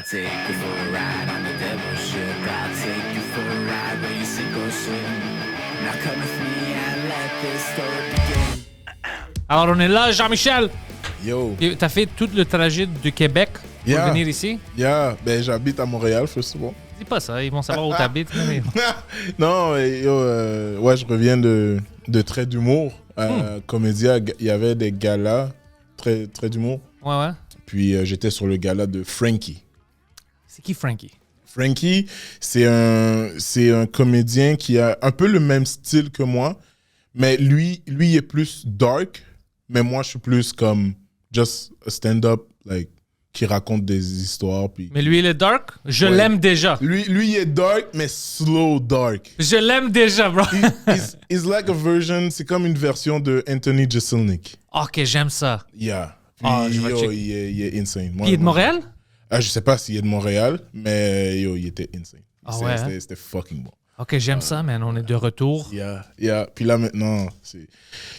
I'll take you for a ride on the devil's ship. I'll take you for a ride where you sink or swim. Now come with me and let this story begin. Alors, on est là, Jean-Michel. Yo. Et t'as fait tout le trajet du Québec pour venir ici? Ben j'habite à Montréal, first of all. Dis pas ça, ils vont savoir où t'habites. Non, ouais, je reviens de Trait d'humour. Comédia, il y avait des galas, Trait d'humour. Ouais. Puis j'étais sur le gala de Frankie. C'est qui Frankie? Frankie, c'est un comédien qui a un peu le même style que moi, mais lui il est plus dark, mais moi je suis plus comme just a stand-up, like, qui raconte des histoires. Puis... Mais lui, il est dark? Je l'aime déjà. Lui, il est dark, mais slow dark. Je l'aime déjà, bro. He's like a version, c'est comme une version de Anthony Jeselnik. Ok, j'aime ça. Yeah. Puis, il est insane. Il est de Montréal? Je sais pas s'il est de Montréal, mais il était insane. C'était fucking bon. Ok, j'aime ça, man. On est de retour. Yeah. Puis là, maintenant, je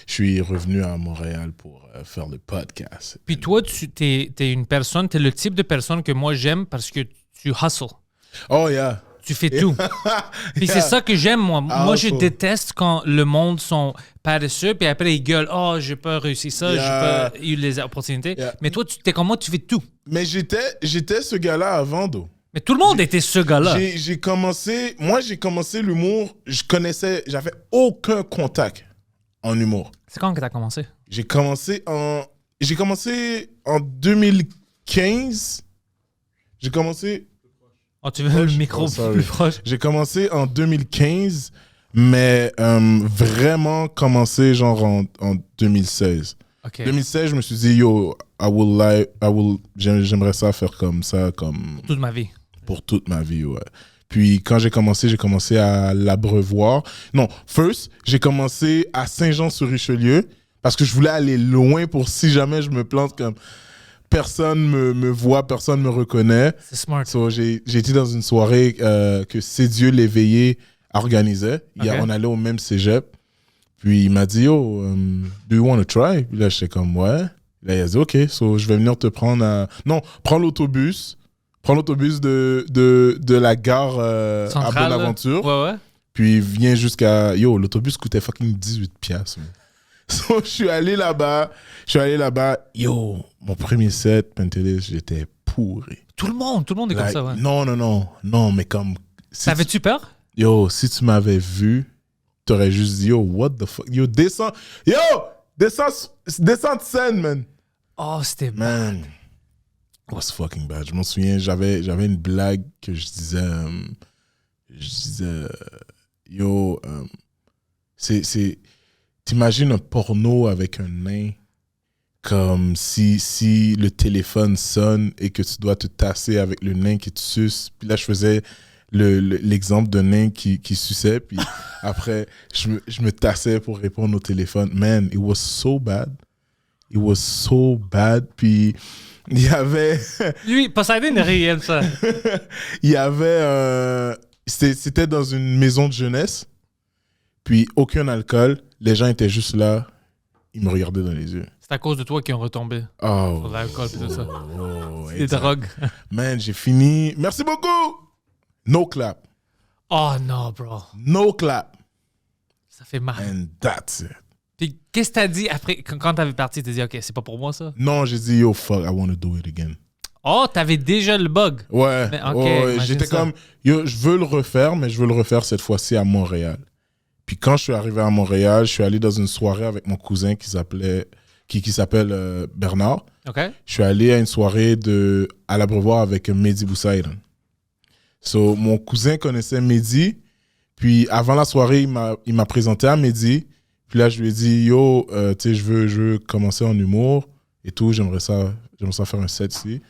suis revenu à Montréal pour faire le podcast. Puis toi, t'es une personne, t'es le type de personne que moi j'aime parce que tu hustles. Oh, yeah. Tu fais tout. Puis c'est ça que j'aime, moi. Moi, je déteste quand le monde sont paresseux, puis après, ils gueulent. Oh, j'ai pas réussi ça, j'ai pas eu les opportunités. Mais toi, t'es comme moi, tu fais tout. Mais j'étais ce gars-là avant, d'eau. Mais tout le monde était ce gars-là. J'ai commencé l'humour, j'avais aucun contact en humour. C'est quand que t'as commencé? J'ai commencé en 2015. Oh, tu veux le micro plus proche? J'ai commencé en 2015, mais vraiment commencé genre en 2016. Okay. 2016, je me suis dit, yo, j'aimerais ça faire comme ça, comme... Pour toute ma vie. Pour toute ma vie, ouais. Puis quand j'ai commencé à l'Abreuvoir. Non, j'ai commencé à Saint-Jean-sur-Richelieu parce que je voulais aller loin pour si jamais je me plante comme... Personne me voit, personne me reconnaît. C'est smart. So, j'ai été dans une soirée que C'est Dieu l'éveillé organisait. Okay. On allait au même cégep. Puis il m'a dit, oh, do you want to try? Puis là, j'étais comme, ouais. Là, il a dit, OK, so, je vais venir te prendre à... Non, prends l'autobus. Prends l'autobus de la gare Centrale, à Bonaventure. Ouais. Puis viens jusqu'à... Yo, l'autobus coûtait fucking 18 $. So, je suis allé là-bas. Yo, mon premier set, Pentelis, j'étais pourri. Tout le monde est comme ça, ouais. Non, mais comme... T'avais-tu peur? Yo, si tu m'avais vu, t'aurais juste dit, yo, what the fuck? Yo, descends de scène, man. Oh, c'était... Man, it was fucking bad. Je m'en souviens, j'avais une blague que je disais, yo, t'imagines un porno avec un nain, comme si le téléphone sonne et que tu dois te tasser avec le nain qui te suce. Puis là, je faisais l'exemple d'un nain qui suçait, puis après, je me tassais pour répondre au téléphone. Man, it was so bad. Puis il y avait... Lui, Poseidon est réel, ça. Il y avait... C'était dans une maison de jeunesse, puis aucun alcool. Les gens étaient juste là. Ils me regardaient dans les yeux. C'est à cause de toi qu'ils ont retombé. Oh. Sur l'alcool et tout ça. Les drogues. Man, j'ai fini. Merci beaucoup. No clap. Oh non, bro. No clap. Ça fait mal. And that's it. Puis qu'est-ce que t'as dit après, quand t'avais parti? T'as dit, OK, c'est pas pour moi, ça? Non, j'ai dit, yo, fuck, I want to do it again. Oh, t'avais déjà le bug. Ouais. Mais, okay, j'étais comme, yo, je veux le refaire, mais je veux le refaire cette fois-ci à Montréal. Puis quand je suis arrivé à Montréal, je suis allé dans une soirée avec mon cousin qui s'appelle Bernard. OK. Je suis allé à une soirée à l'Abreuvoir avec Mehdi Boussaïdan. So, mon cousin connaissait Mehdi. Puis avant la soirée, il m'a présenté à Mehdi. Puis là, je lui ai dit, yo, tu sais, je veux commencer en humour et tout. J'aimerais ça faire un set ici.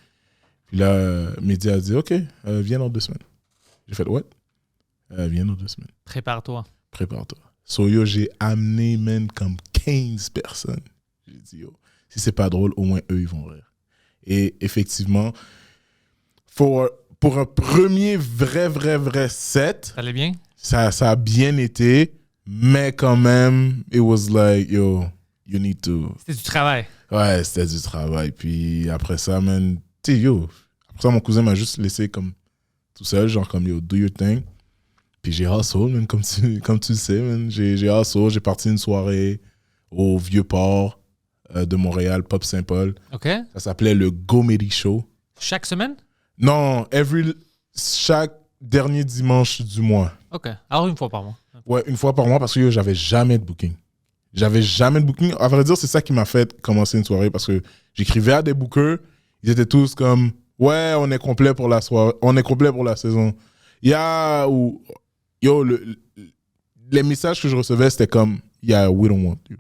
Puis là, Mehdi a dit, OK, viens dans 2 semaines. J'ai fait, what? Viens dans 2 semaines. Prépare-toi. So, yo, j'ai amené, man, comme 15 personnes. J'ai dit, yo, si c'est pas drôle, au moins eux, ils vont rire. Et effectivement, pour un premier vrai set, ça allait bien? Ça a bien été, mais quand même, it was like, yo, you need to... C'était du travail. Ouais, c'était du travail. Puis après ça, man, tu sais, yo, Ça, mon cousin m'a juste laissé comme tout seul, genre comme yo, do your thing. Puis j'ai hustle, man, comme tu le sais, man. J'ai hustle, j'ai parti une soirée au Vieux-Port de Montréal, Pop Saint-Paul. OK. Ça s'appelait le Gomedy Show. Chaque semaine? Non, chaque dernier dimanche du mois. OK. Alors, une fois par mois. Ouais, une fois par mois parce que yo, j'avais jamais de booking. À vrai dire, c'est ça qui m'a fait commencer une soirée parce que j'écrivais à des bookers, ils étaient tous comme ouais, on est complet pour la soirée, on est complet pour la saison. Les messages que je recevais, c'était comme yeah, we don't want you.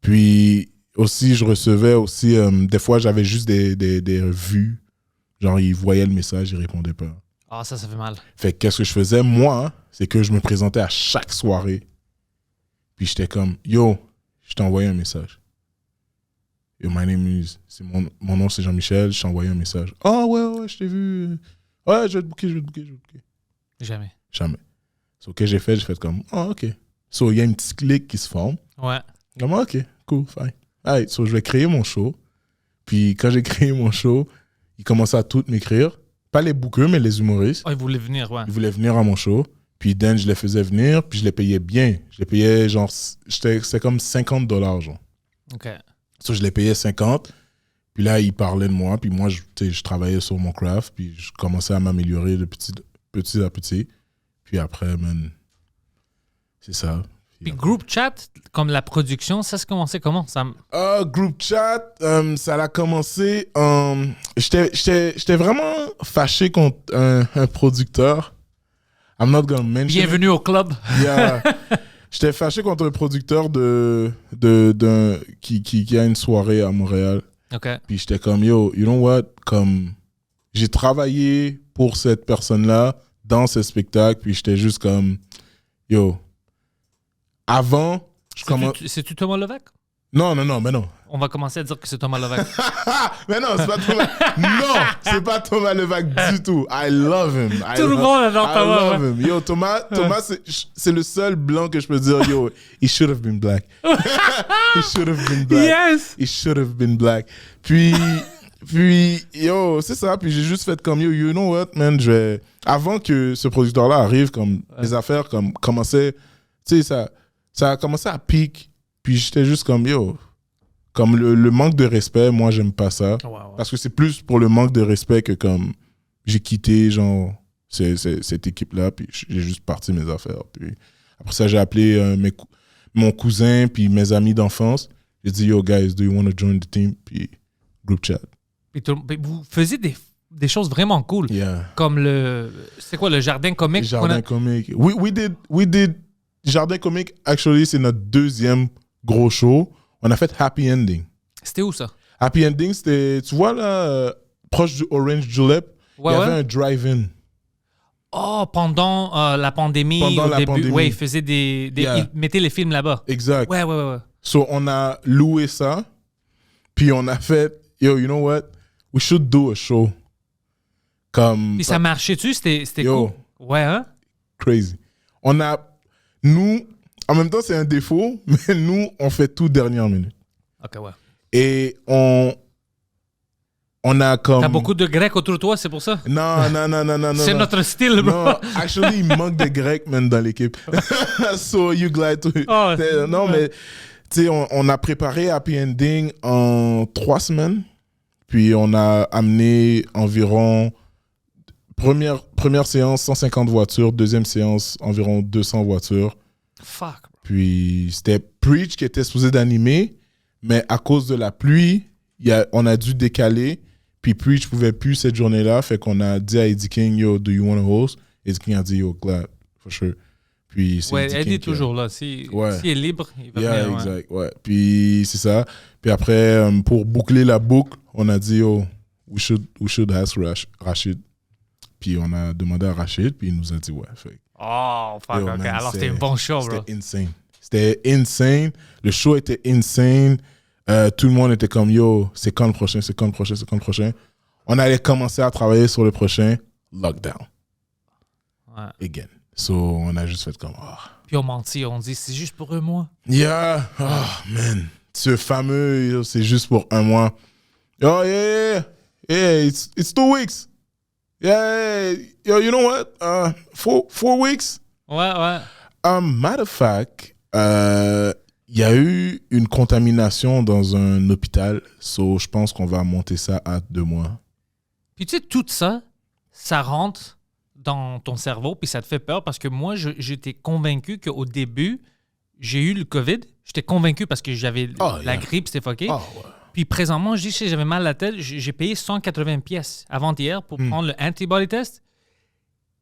Puis aussi, je recevais aussi des fois, j'avais juste des vues. Genre, ils voyaient le message, ils répondaient pas. Ah, ça fait mal. Fait que qu'est-ce que je faisais, moi, c'est que je me présentais à chaque soirée. Puis j'étais comme, yo, je t'ai envoyé un message. Yo, my name is... Mon nom, c'est Jean-Michel, je t'ai envoyé un message. Ah ouais, je t'ai vu. Ouais, je vais te booker. Jamais. So, que j'ai fait comme, OK. So, il y a une petite clique qui se forme. Ouais. Comme, OK, cool, fine. Alright, so, je vais créer mon show. Puis quand j'ai créé mon show, ils commençaient à tout m'écrire. Pas les bookers, mais les humoristes. Oh, ils voulaient venir, ouais. Ils voulaient venir à mon show. Puis Dan, je les faisais venir, puis je les payais bien. Je les payais genre, c'était comme $50, genre. OK. So, je les payais 50. Puis là, ils parlaient de moi. Puis moi, je travaillais sur mon craft. Puis je commençais à m'améliorer de petit à petit. Puis après, man, c'est ça. Puis group chat, comme la production, ça se commençait comment? Group chat, ça a commencé... J'étais vraiment fâché contre un producteur. I'm not gonna mention. Bienvenue au club. Yeah. J'étais fâché contre un producteur qui a une soirée à Montréal. OK. Puis j'étais comme, yo, you know what? Comme, j'ai travaillé pour cette personne-là dans ce spectacle. Puis j'étais juste comme, yo, avant, C'est-tu Thomas Levac? Non, mais non. On va commencer à dire que c'est Thomas Levac. Mais non, c'est pas Thomas. Non, c'est pas Thomas Levac du tout. I love him. Tout le monde adore Thomas. I love him. Yo, Thomas, c'est le seul blanc que je peux dire, yo, he should have been black. He should have been black. Yes! He should have been black. Puis, yo, c'est ça. Puis j'ai juste fait comme, yo, you know what, man, avant que ce producteur-là arrive, comme, les affaires comme commençaient, tu sais, ça a commencé à pique. Puis j'étais juste comme, yo, comme le manque de respect, moi, j'aime pas ça. Ouais. Parce que c'est plus pour le manque de respect que comme j'ai quitté, genre, cette équipe-là, puis j'ai juste parti mes affaires. Puis après ça, j'ai appelé mon cousin, puis mes amis d'enfance. J'ai dit, yo, guys, do you want to join the team? Puis group chat. Puis vous faisiez des choses vraiment cool. Yeah. Comme c'est quoi, le jardin comique? Jardin comique. We did Jardin comique, actually, c'est notre deuxième gros show. On a fait Happy Ending. C'était où ça? Happy Ending, c'était, tu vois là, proche du Orange Julep, il y avait un drive-in. Oh, pendant la pandémie, début. Ouais, ils faisaient ils mettaient les films là-bas. Exact. Ouais. So, on a loué ça, puis on a fait, yo, you know what? We should do a show. Puis ça marchait-tu? C'était cool? Ouais, hein? Crazy. Nous, en même temps, c'est un défaut, mais nous, on fait tout dernière minute. OK, ouais. Et on a comme... T'as beaucoup de Grecs autour de toi, c'est pour ça? Non. C'est notre style, bro. Non, actually, il manque de Grecs, man, dans l'équipe. So, you glad to... Non, mais, tu sais, on a préparé Happy Ending en 3 semaines. Puis, on a amené environ... Première séance, 150 voitures. Deuxième séance, environ 200 voitures. Fuck. Puis c'était Preach qui était supposé d'animer, mais à cause de la pluie, on a dû décaler. Puis Preach pouvait plus cette journée-là, fait qu'on a dit à Eddie King, yo, do you want to host? Eddie King a dit, yo, glad, for sure. Puis c'est Eddie est toujours là. S'il est libre, il va venir. Exact, ouais. Puis c'est ça. Puis après, pour boucler la boucle, on a dit, yo, we should ask Rachid. Puis on a demandé à Rachid, puis il nous a dit ouais. Fait. Oh, fuck, yo, OK. Man, alors c'était un bon show, bro. C'était insane. Le show était insane. Tout le monde était comme, yo, c'est quand le prochain? On allait commencer à travailler sur le prochain. Lockdown. Ouais. Again. So, on a juste fait comme, Puis on mentit, on dit, c'est juste pour un mois. Yeah. Oh, man. Ce fameux, c'est juste pour un mois. Oh, yeah. Yeah, it's 2 weeks. Yeah, yo, you know what? 4 weeks. Ouais. Matter of fact, il y a eu une contamination dans un hôpital. So, je pense qu'on va monter ça à 2 mois. Puis tu sais, tout ça, ça rentre dans ton cerveau, puis ça te fait peur parce que moi, j'étais convaincu qu'au début, j'ai eu le COVID. J'étais convaincu parce que j'avais la grippe, c'était fucké. Ouais. Puis présentement, je dis que j'avais mal à la tête. J'ai payé 180 pièces avant-hier pour prendre le antibody test.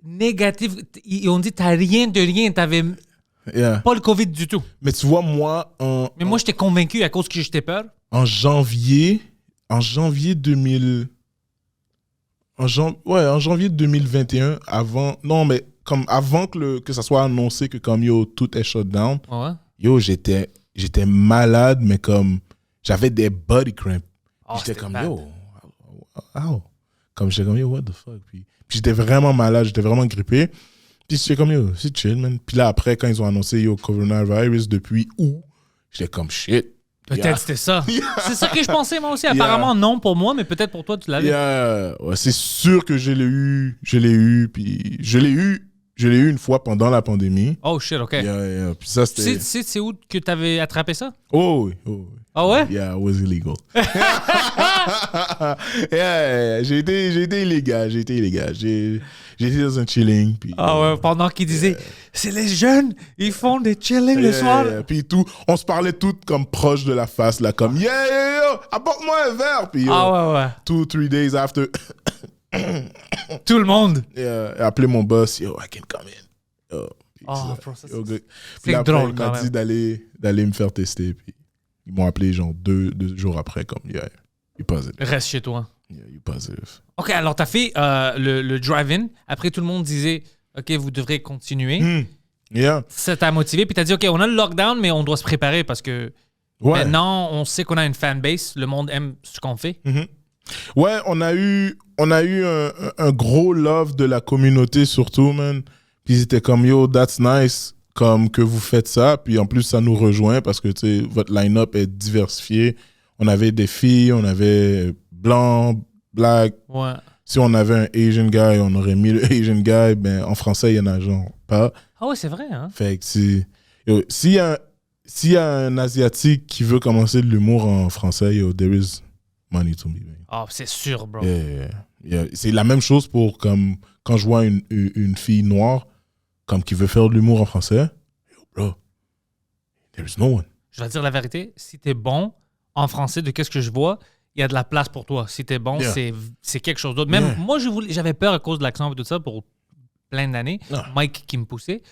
Négatif. Ils ont dit, t'as rien de rien. T'avais pas le COVID du tout. Mais tu vois, moi... Mais moi, j'étais convaincu à cause que j'étais peur. En janvier 2000... En janvier 2021, avant que ça soit annoncé que comme tout est shut down, j'étais malade, mais comme j'avais des body cramps. J'étais comme what the fuck. Puis j'étais vraiment malade, j'étais vraiment grippé. Puis j'étais comme c'est chill, man. Puis là après quand ils ont annoncé coronavirus depuis août, j'étais comme shit. Peut-être c'était ça. C'est ça que je pensais moi aussi. Apparemment non pour moi, mais peut-être pour toi tu l'avais. Ouais, c'est sûr que je l'ai eu. Puis je l'ai eu une fois pendant la pandémie. Oh shit, ok. Puis ça c'était. C'est où que tu avais attrapé ça? Oh oui. Ah ouais? Yeah, it was illegal. J'ai été illégal. J'étais dans un chilling. Puis, pendant qu'ils disaient, c'est les jeunes, ils font des chillings le soir. Puis tout, on se parlait tous comme proches de la face, là, comme apporte-moi un verre. Puis 2-3 days after. Tout le monde. Appelé mon boss, I can come in. Puis après, drôle, il m'a dit d'aller me faire tester. Puis ils m'ont appelé genre 2 jours après, comme you're positive. Reste chez toi. Yeah, you're positive. OK, alors t'as fait le drive-in. Après, tout le monde disait, OK, vous devrez continuer. Ça t'a motivé. Puis t'as dit, OK, on a le lockdown, mais on doit se préparer parce que maintenant, on sait qu'on a une fanbase. Le monde aime ce qu'on fait. Ouais, on a eu un gros love de la communauté surtout, man. Puis ils étaient comme, that's nice, comme que vous faites ça. Puis en plus, ça nous rejoint parce que, tu sais, votre line-up est diversifié. On avait des filles, on avait blanc, black. Ouais. Si on avait un Asian guy, on aurait mis le Asian guy. Ben, en français, il y en a genre pas. Ah ouais, c'est vrai, hein? Fait que s'il y a un Asiatique qui veut commencer de l'humour en français, there is money to me. Ah, c'est sûr, bro. Yeah. C'est la même chose pour comme quand je vois une fille noire comme qui veut faire de l'humour en français. Bro, there is no one. Je vais te dire la vérité, si t'es bon en français de qu'est-ce que je vois, il y a de la place pour toi. Si t'es bon, c'est quelque chose d'autre. Même moi, j'avais peur à cause de l'accent et tout ça pour plein d'années. Mike qui me poussait.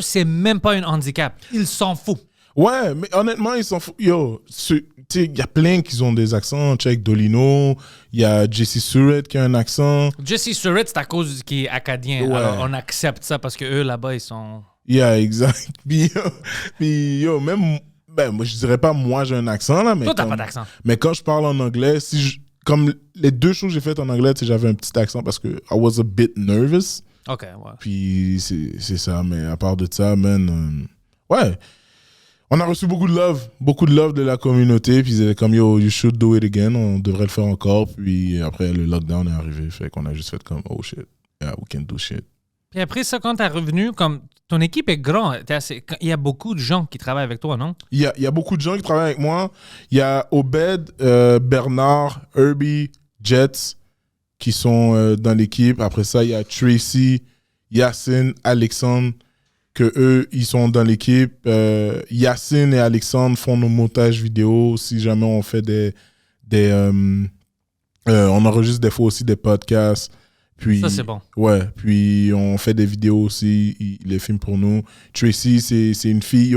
C'est même pas un handicap. Il s'en fout. Ouais, mais honnêtement, ils s'en foutent. Il y a plein qui ont des accents. Check Dolino, il y a Jesse Surratt qui a un accent. Jesse Surratt, c'est à cause qu'il est acadien. Ouais. Alors, on accepte ça parce qu'eux, là-bas, ils sont... Yeah, exact. Puis même... Ben, moi, je dirais pas moi, j'ai un accent, là. Mais toi, t'as pas d'accent. Mais quand je parle en anglais, comme les 2 choses que j'ai faites en anglais, j'avais un petit accent parce que I was a bit nervous. OK, ouais. Puis c'est ça. Mais à part de ça, man... ouais. On a reçu beaucoup de love de la communauté. Puis ils étaient comme, you should do it again. On devrait le faire encore. Puis après, le lockdown est arrivé. Fait qu'on a juste fait comme, oh shit, yeah, we can do shit. Puis après ça, quand t'es revenu, comme ton équipe est grande. Il y a beaucoup de gens qui travaillent avec toi, non? Il y a beaucoup de gens qui travaillent avec moi. Il y a Obed, Bernard, Herbie, Jets qui sont dans l'équipe. Après ça, il y a Tracy, Yacine, Alexandre, que eux, ils sont dans l'équipe. Yacine et Alexandre font nos montages vidéo. Si jamais on fait on enregistre des fois aussi des podcasts. Puis, ça, c'est bon. Ouais, puis on fait des vidéos aussi, ils les filment pour nous. Tracy, c'est une fille.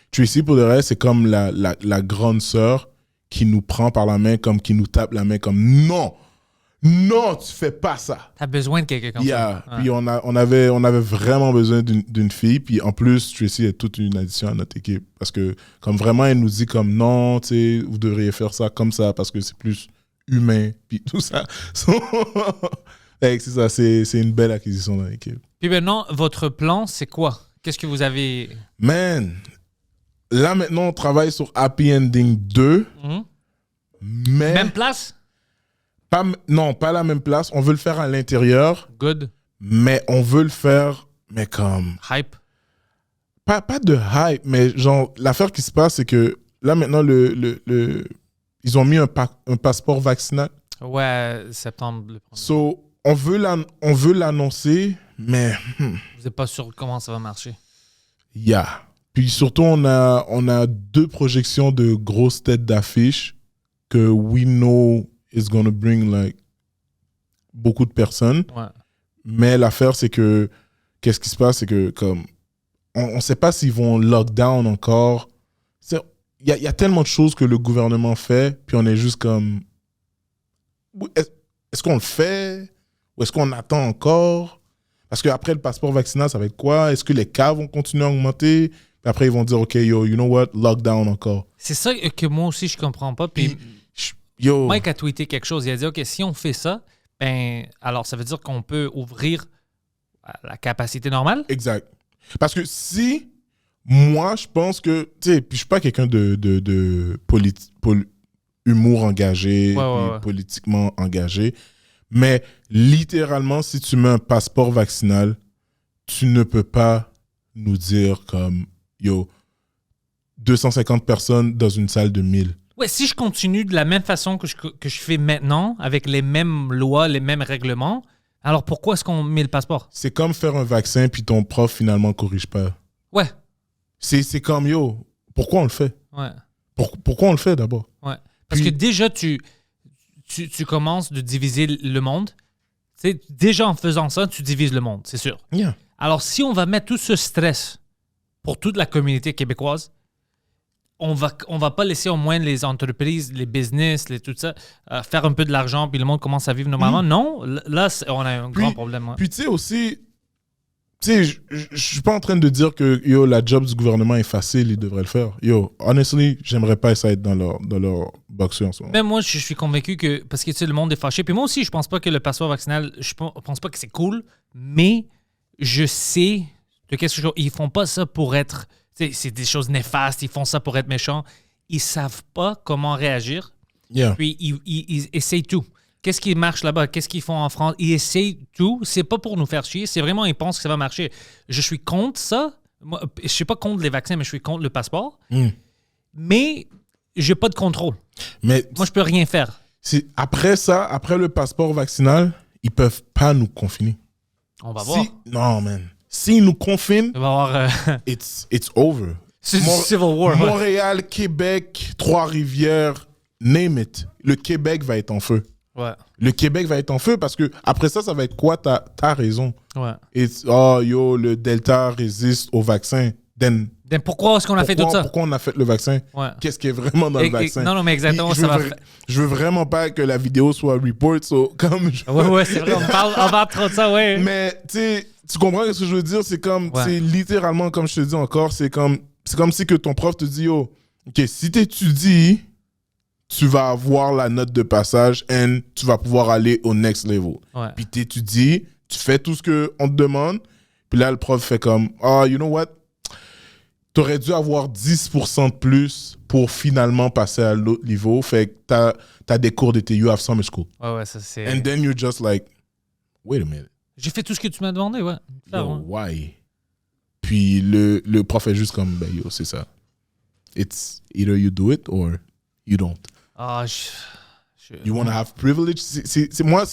Tracy, pour le reste, c'est comme la grande sœur qui nous prend par la main, comme qui nous tape la main, comme non, tu fais pas ça. T'as besoin de quelqu'un comme ça. Puis on avait vraiment besoin d'une fille. Puis en plus, Tracy est toute une addition à notre équipe. Parce que, comme vraiment, elle nous dit comme non, tu sais, vous devriez faire ça comme ça parce que c'est plus humain. Puis tout ça. C'est ça, c'est une belle acquisition dans l'équipe. Puis maintenant, votre plan, c'est quoi? Qu'est-ce que vous avez... Man, là maintenant, on travaille sur Happy Ending 2. Mm-hmm. Mais... Même place? Non, pas à la même place. On veut le faire à l'intérieur, Good. mais on veut le faire, mais comme... Hype. Pas de hype, mais genre, l'affaire qui se passe, c'est que là, maintenant, ils ont mis un passeport vaccinal. Ouais, septembre. Le 1er. So, on veut l'annoncer, mais... Vous n'êtes pas sûr comment ça va marcher. Yeah. Puis surtout, on a 2 projections de grosses têtes d'affiche que we know is gonna bring like beaucoup de personnes. Ouais. Mais l'affaire, c'est que qu'est-ce qui se passe, c'est que comme on sait pas s'ils vont lockdown encore. Il y a tellement de choses que le gouvernement fait, puis on est juste comme est-ce qu'on le fait ou est-ce qu'on attend encore? Parce qu'après le passeport vaccinal, ça va être quoi? Est-ce que les cas vont continuer à augmenter? Puis après, ils vont dire, OK, yo, you know what? Lockdown encore. C'est ça que moi aussi, je comprends pas. Puis yo. Mike a tweeté quelque chose. Il a dit, OK, si on fait ça, ben, alors ça veut dire qu'on peut ouvrir la capacité normale? Exact. Parce que si, moi, je pense que, tu sais, puis je suis pas quelqu'un de humour engagé, Ouais. politiquement engagé, mais littéralement, si tu mets un passeport vaccinal, tu ne peux pas nous dire comme, yo, 250 personnes dans une salle de 1000. Ouais, si je continue de la même façon que je fais maintenant, avec les mêmes lois, les mêmes règlements, alors pourquoi est-ce qu'on met le passeport? C'est comme faire un vaccin puis ton prof finalement corrige pas. Ouais. C'est comme, yo, pourquoi on le fait? Ouais. Pourquoi on le fait d'abord? Ouais. Parce que déjà, tu commences de diviser le monde. Tu sais, déjà en faisant ça, tu divises le monde, c'est sûr. Yeah. Alors, si on va mettre tout ce stress pour toute la communauté québécoise, on va pas laisser au moins les entreprises, les business, tout ça, faire un peu de l'argent, puis le monde commence à vivre normalement. Non, là, on a un grand problème. Ouais. Puis tu sais aussi, tu sais, je suis pas en train de dire que yo, la job du gouvernement est facile, ils devraient le faire. Yo, honestly, j'aimerais pas ça être dans leur boxeur en ce moment. Même moi, je suis convaincu que, parce que tu sais, le monde est fâché. Puis moi aussi, je pense pas que le passeport vaccinal, je pense pas que c'est cool, mais je sais de quelque chose. Ils font pas ça pour être. C'est des choses néfastes, ils font ça pour être méchants. Ils savent pas comment réagir. Yeah. Puis ils essayent tout. Qu'est-ce qui marche là-bas? Qu'est-ce qu'ils font en France? Ils essayent tout. C'est pas pour nous faire chier. C'est vraiment, ils pensent que ça va marcher. Je suis contre ça. Moi, je suis pas contre les vaccins, mais je suis contre le passeport. Mais j'ai pas de contrôle. Mais moi, je peux rien faire. Après ça, après le passeport vaccinal, ils peuvent pas nous confiner. On va voir. Non, man. S'ils nous confinent, on va voir, it's over. C'est du Civil War. Montréal, Québec, Trois-Rivières, name it. Le Québec va être en feu. Ouais. Le Québec va être en feu parce que après ça va être quoi? T'as raison. Ouais. Le Delta résiste au vaccin. Then pourquoi est-ce qu'on a fait tout ça? Pourquoi on a fait le vaccin? Ouais. Qu'est-ce qui est vraiment dans le vaccin? Non, mais exactement. Je veux vraiment pas que la vidéo soit report. Comme ouais, c'est vrai. On parle trop de ça, ouais. Mais tu comprends ce que je veux dire? C'est comme, c'est littéralement, comme je te dis encore, c'est comme si que ton prof te dit, oh, OK, si t'étudies, tu vas avoir la note de passage et tu vas pouvoir aller au next level. Ouais. Puis t'étudies, tu fais tout ce qu'on te demande, puis là, le prof fait comme, you know what? T'aurais dû avoir 10% de plus pour finalement passer à l'autre niveau. Fait que t'as des cours d'été, you have summer school. Ouais, ça c'est... And then you're just like, wait a minute. J'ai fait tout ce que tu m'as demandé, ouais. Why? Puis le prof est juste comme, yo, c'est ça. It's either you do it or you don't. You want to have privilege?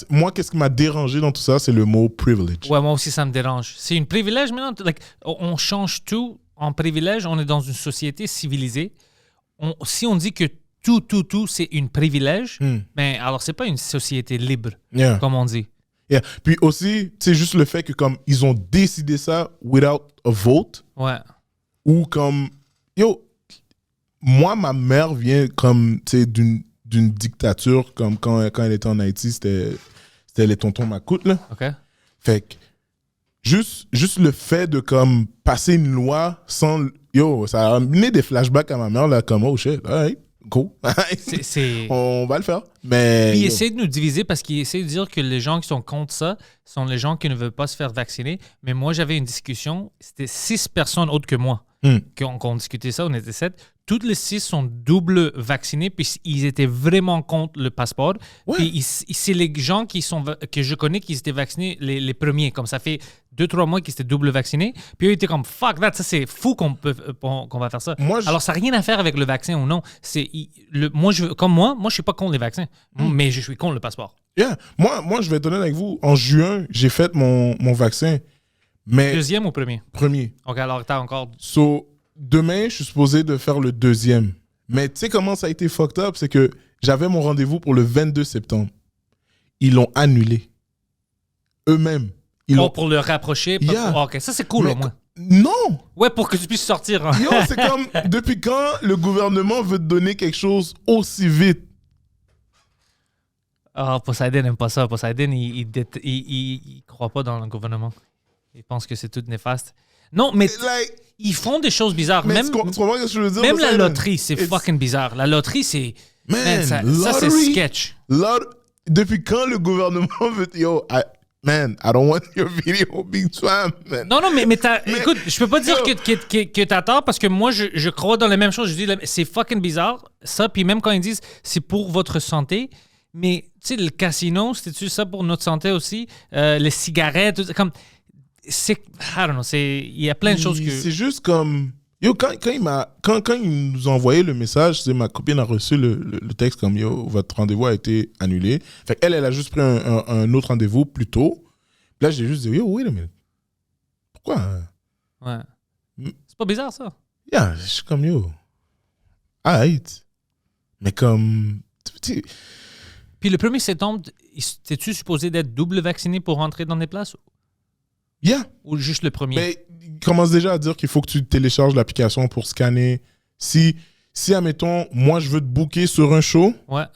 Moi, qu'est-ce qui m'a dérangé dans tout ça, c'est le mot privilege. Ouais, moi aussi, ça me dérange. C'est un privilège maintenant. On change tout en privilège. On est dans une société civilisée. Si on dit que tout, c'est un privilège, ben, alors c'est pas une société libre, comme on dit. Yeah. Puis aussi, c'est juste le fait que comme ils ont décidé ça without a vote. Ouais. Ou comme, moi, ma mère vient comme, tu sais, d'une dictature, comme quand elle était en Haïti, c'était les tontons Macoute, là. OK. Fait que, juste le fait de, comme, passer une loi sans, ça a amené des flashbacks à ma mère, là, comme, oh shit, alright. Cool. On va le faire. Mais il essaie de nous diviser parce qu'il essaie de dire que les gens qui sont contre ça sont les gens qui ne veulent pas se faire vacciner. Mais moi, j'avais une discussion. C'était 6 personnes autres que moi qu'on discutait ça, on était 7. Toutes les 6 sont double vaccinés, puis ils étaient vraiment contre le passeport. Ouais. Puis c'est les gens que je connais qui étaient vaccinés les premiers. Comme ça fait 2-3 mois qu'ils étaient double vaccinés. Puis eux étaient comme fuck that, ça c'est fou qu'on va faire ça. Alors ça n'a rien à faire avec le vaccin ou non. Moi je suis pas contre les vaccins, mais je suis contre le passeport. Yeah. Moi, je vais être honnête avec vous. En juin, j'ai fait mon vaccin. Mais Deuxième ou premier? Premier. OK, alors t'as encore... So, demain, je suis supposé de faire le deuxième. Mais tu sais comment ça a été fucked up? C'est que j'avais mon rendez-vous pour le 22 septembre. Ils l'ont annulé. Eux-mêmes. Pour le rapprocher? OK, ça c'est cool au moins. Non! Ouais, pour que tu puisses sortir. Hein. Yo, c'est comme, depuis quand le gouvernement veut te donner quelque chose aussi vite? Poseidon n'aime pas ça. Poseidon, il croit pas dans le gouvernement. Il pense que c'est tout néfaste. Non, mais ils font des choses bizarres. Mais Même, tu comprends ce que je veux dire? même la loterie, c'est fucking bizarre. La loterie, c'est... Man, ça c'est sketch. Depuis quand le gouvernement veut... Yo, I don't want your video being spam, man. Non, mais écoute, je peux pas dire que t'as tort parce que moi, je crois dans les mêmes choses. Je dis, c'est fucking bizarre, ça. Puis même quand ils disent, c'est pour votre santé... Mais, tu sais, le casino, c'était-tu ça pour notre santé aussi? Les cigarettes, tout ça, comme... I don't know, il y a plein de choses que... C'est juste comme... Yo, quand il nous a envoyé le message, ma copine a reçu le texte comme, yo, votre rendez-vous a été annulé. Fait qu'elle, elle a juste pris un autre rendez-vous plus tôt. Puis là, j'ai juste dit, yo, wait a minute. Pourquoi? Ouais. C'est pas bizarre, ça? Yeah, je suis comme, yo. Alright. Mais comme... Puis le 1er septembre, t'es-tu supposé d'être double vacciné pour rentrer dans des places? Yeah. Ou juste le premier? Mais il commence déjà à dire qu'il faut que tu télécharges l'application pour scanner. Si admettons, moi, je veux te booker sur un show, ouais.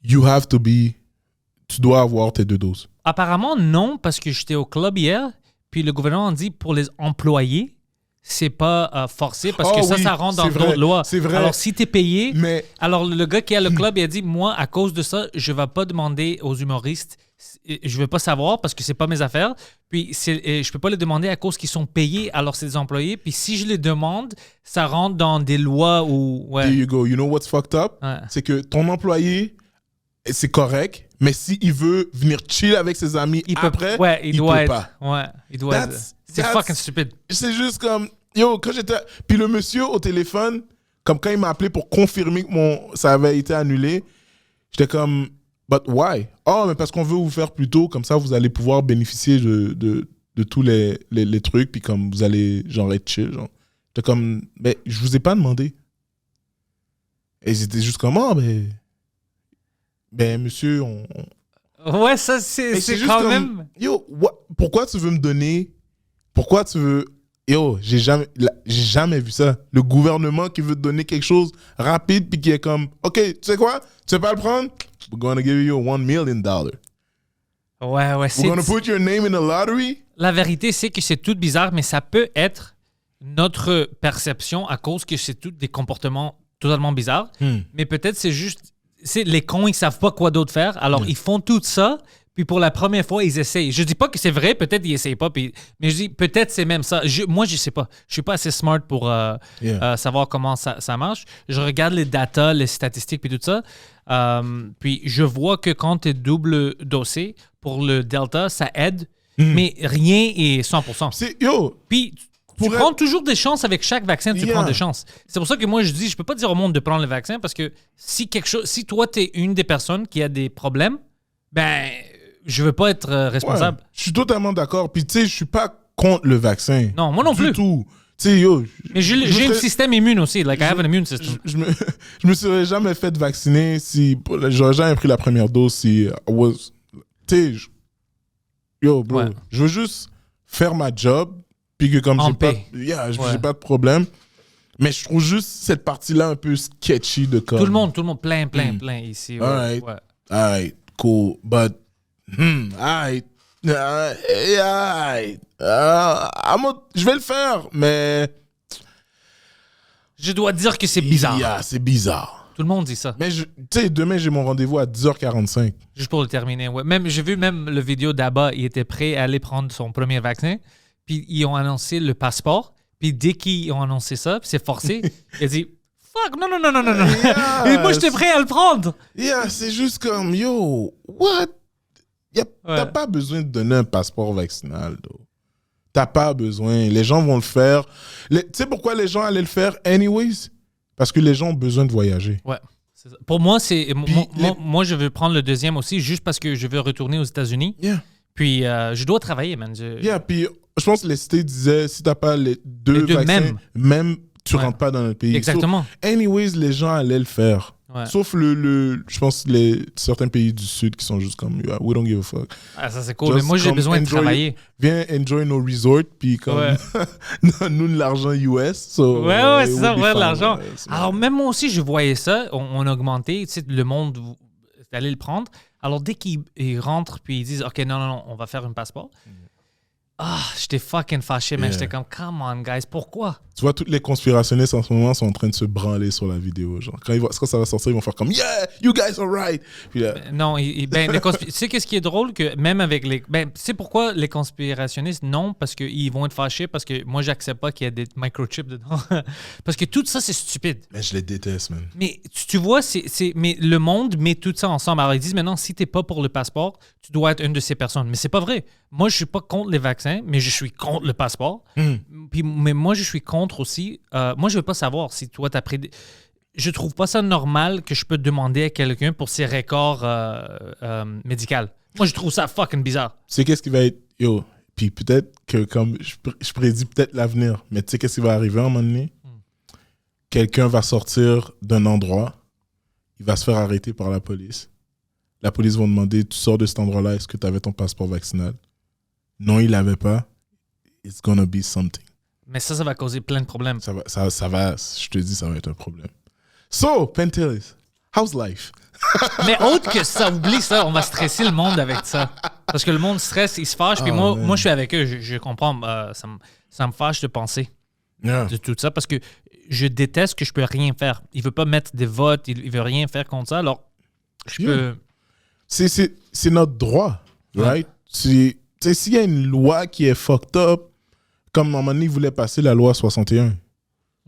Tu dois avoir tes 2 doses. Apparemment, non, parce que j'étais au club hier, puis le gouvernement dit pour les employés, c'est pas forcé parce que ça rentre dans d'autres lois. C'est vrai. Alors, si t'es payé... Mais... Alors, le gars qui a le club, il a dit, moi, à cause de ça, je vais pas demander aux humoristes, je veux pas savoir parce que c'est pas mes affaires. Puis, je peux pas les demander à cause qu'ils sont payés, alors c'est des employés. Puis, si je les demande, ça rentre dans des lois où... Ouais. There you go. You know what's fucked up? Ouais. C'est que ton employé, c'est correct, mais s'il veut venir chill avec ses amis il doit pas. Ouais, il doit être. C'est fucking stupide. C'est juste comme... Yo, quand j'étais... Puis le monsieur au téléphone, comme quand il m'a appelé pour confirmer que ça avait été annulé, j'étais comme... But why? Oh, mais parce qu'on veut vous faire plus tôt, comme ça vous allez pouvoir bénéficier de tous les trucs, puis comme vous allez genre être chill. Genre. J'étais comme... Mais je vous ai pas demandé. Et ils étaient juste comme... Oh, ben monsieur, Ouais, ça, c'est quand comme, même... Yo, pourquoi tu veux me donner... Pourquoi tu veux... Yo, j'ai jamais vu ça. Le gouvernement qui veut te donner quelque chose rapide puis qui est comme, OK, tu sais quoi? Tu veux pas le prendre? We're gonna give you $1 million. Ouais. We're gonna put your name in the lottery? La vérité, c'est que c'est tout bizarre, mais ça peut être notre perception à cause que c'est tous des comportements totalement bizarres. Mais peut-être c'est juste... les cons, ils savent pas quoi d'autre faire. Alors, ils font tout ça... Puis pour la première fois, ils essayent. Je dis pas que c'est vrai, peut-être ils essayent pas, mais je dis peut-être c'est même ça. Moi, je sais pas. Je suis pas assez smart pour savoir comment ça marche. Je regarde les datas, les statistiques, puis tout ça. Puis je vois que quand tu es double dosé pour le Delta, ça aide, mais rien est 100%. Puis tu prends toujours des chances avec chaque vaccin, tu prends des chances. C'est pour ça que moi, je dis, je peux pas dire au monde de prendre le vaccin parce que si toi, tu es une des personnes qui a des problèmes, ben... Je veux pas être responsable. Ouais, je suis totalement d'accord. Puis, tu sais, je suis pas contre le vaccin. Non, moi non plus. Du tout. Tu sais, yo... Mais j'ai un système immune aussi. Like, I have an immune system. Je me serais jamais fait vacciner si... J'aurais jamais pris la première dose si... Tu sais, yo, bro, je veux juste faire ma job, puis que comme j'ai pas de problème. Mais je trouve juste cette partie-là un peu sketchy de comme... Tout le monde, plein ici. All right, cool, but... Alright. Je vais le faire, mais... Je dois dire que c'est bizarre. Yeah, c'est bizarre. Tout le monde dit ça. Mais tu sais, demain, j'ai mon rendez-vous à 10h45. Juste pour le terminer, ouais. J'ai vu même le vidéo d'Abba, il était prêt à aller prendre son premier vaccin, puis ils ont annoncé le passeport, Puis dès qu'ils ont annoncé ça, puis c'est forcé, il a dit fuck, non. Et moi, j'étais prêt à le prendre. Yeah, c'est juste comme, yo, what? T'as pas besoin de donner un passeport vaccinal, though. T'as pas besoin. Les gens vont le faire. Tu sais pourquoi les gens allaient le faire anyways? Parce que les gens ont besoin de voyager. Ouais. C'est ça. Pour moi, moi, je veux prendre le deuxième aussi juste parce que je veux retourner aux États-Unis. Yeah. Puis, je dois travailler, man. Yeah, puis je pense que les States disaient, si t'as pas les deux vaccins, même tu rentres pas dans notre pays. Exactement. So, anyways, les gens allaient le faire. Ouais. Sauf je pense, certains pays du Sud qui sont juste comme, yeah, we don't give a fuck. Ah, ça, c'est cool. Mais moi, j'ai besoin de travailler. Viens enjoy nos resorts, puis comme nous, de l'argent US. So, ouais, c'est ça, de l'argent. Ouais, alors, même moi aussi, je voyais ça. On a augmenté, tu sais, le monde allait le prendre. Alors, dès qu'ils rentrent, puis ils disent, OK, non, on va faire un passeport. J'étais fucking fâché, mais j'étais comme, come on, guys, pourquoi? Tu vois, tous les conspirationnistes en ce moment sont en train de se branler sur la vidéo. Genre, quand ça va sortir, ils vont faire comme, yeah, you guys are right. Puis là, non, tu sais qu'est-ce qui est drôle? Que même avec les. Tu sais pourquoi les conspirationnistes? Non, parce qu'ils vont être fâchés, parce que moi, j'accepte pas qu'il y ait des microchips dedans. Parce que tout ça, c'est stupide. Mais je les déteste, man. Mais tu vois, mais le monde met tout ça ensemble. Alors, ils disent maintenant, si t'es pas pour le passeport, tu dois être une de ces personnes. Mais c'est pas vrai. Moi, je suis pas contre les vaccins, mais je suis contre le passeport. Mais moi, je suis contre aussi. Moi, je veux pas savoir si toi, t'as pris. Je trouve pas ça normal que je peux demander à quelqu'un pour ses records médicaux. Moi, je trouve ça fucking bizarre. Tu sais, qu'est-ce qui va être. Yo, puis peut-être que comme. Je prédis peut-être l'avenir, mais tu sais, qu'est-ce qui va arriver à un moment donné? Quelqu'un va sortir d'un endroit, il va se faire arrêter par la police. La police va demander, tu sors de cet endroit-là, est-ce que tu avais ton passeport vaccinal? Non, il l'avait pas. It's gonna be something. Mais ça va causer plein de problèmes. Ça va, je te dis, ça va être un problème. So, Pentelis, how's life? Mais autre que ça, oublie ça, on va stresser le monde avec ça. Parce que le monde stresse, il se fâche, puis moi, je suis avec eux, je comprends, ça me fâche de penser de tout ça, parce que je déteste que je peux rien faire. Il veut pas mettre des votes, il veut rien faire contre ça, alors je peux... C'est notre droit, right? S'il y a une loi qui est fucked up, comme à un moment donné, ils voulaient passer la loi 61.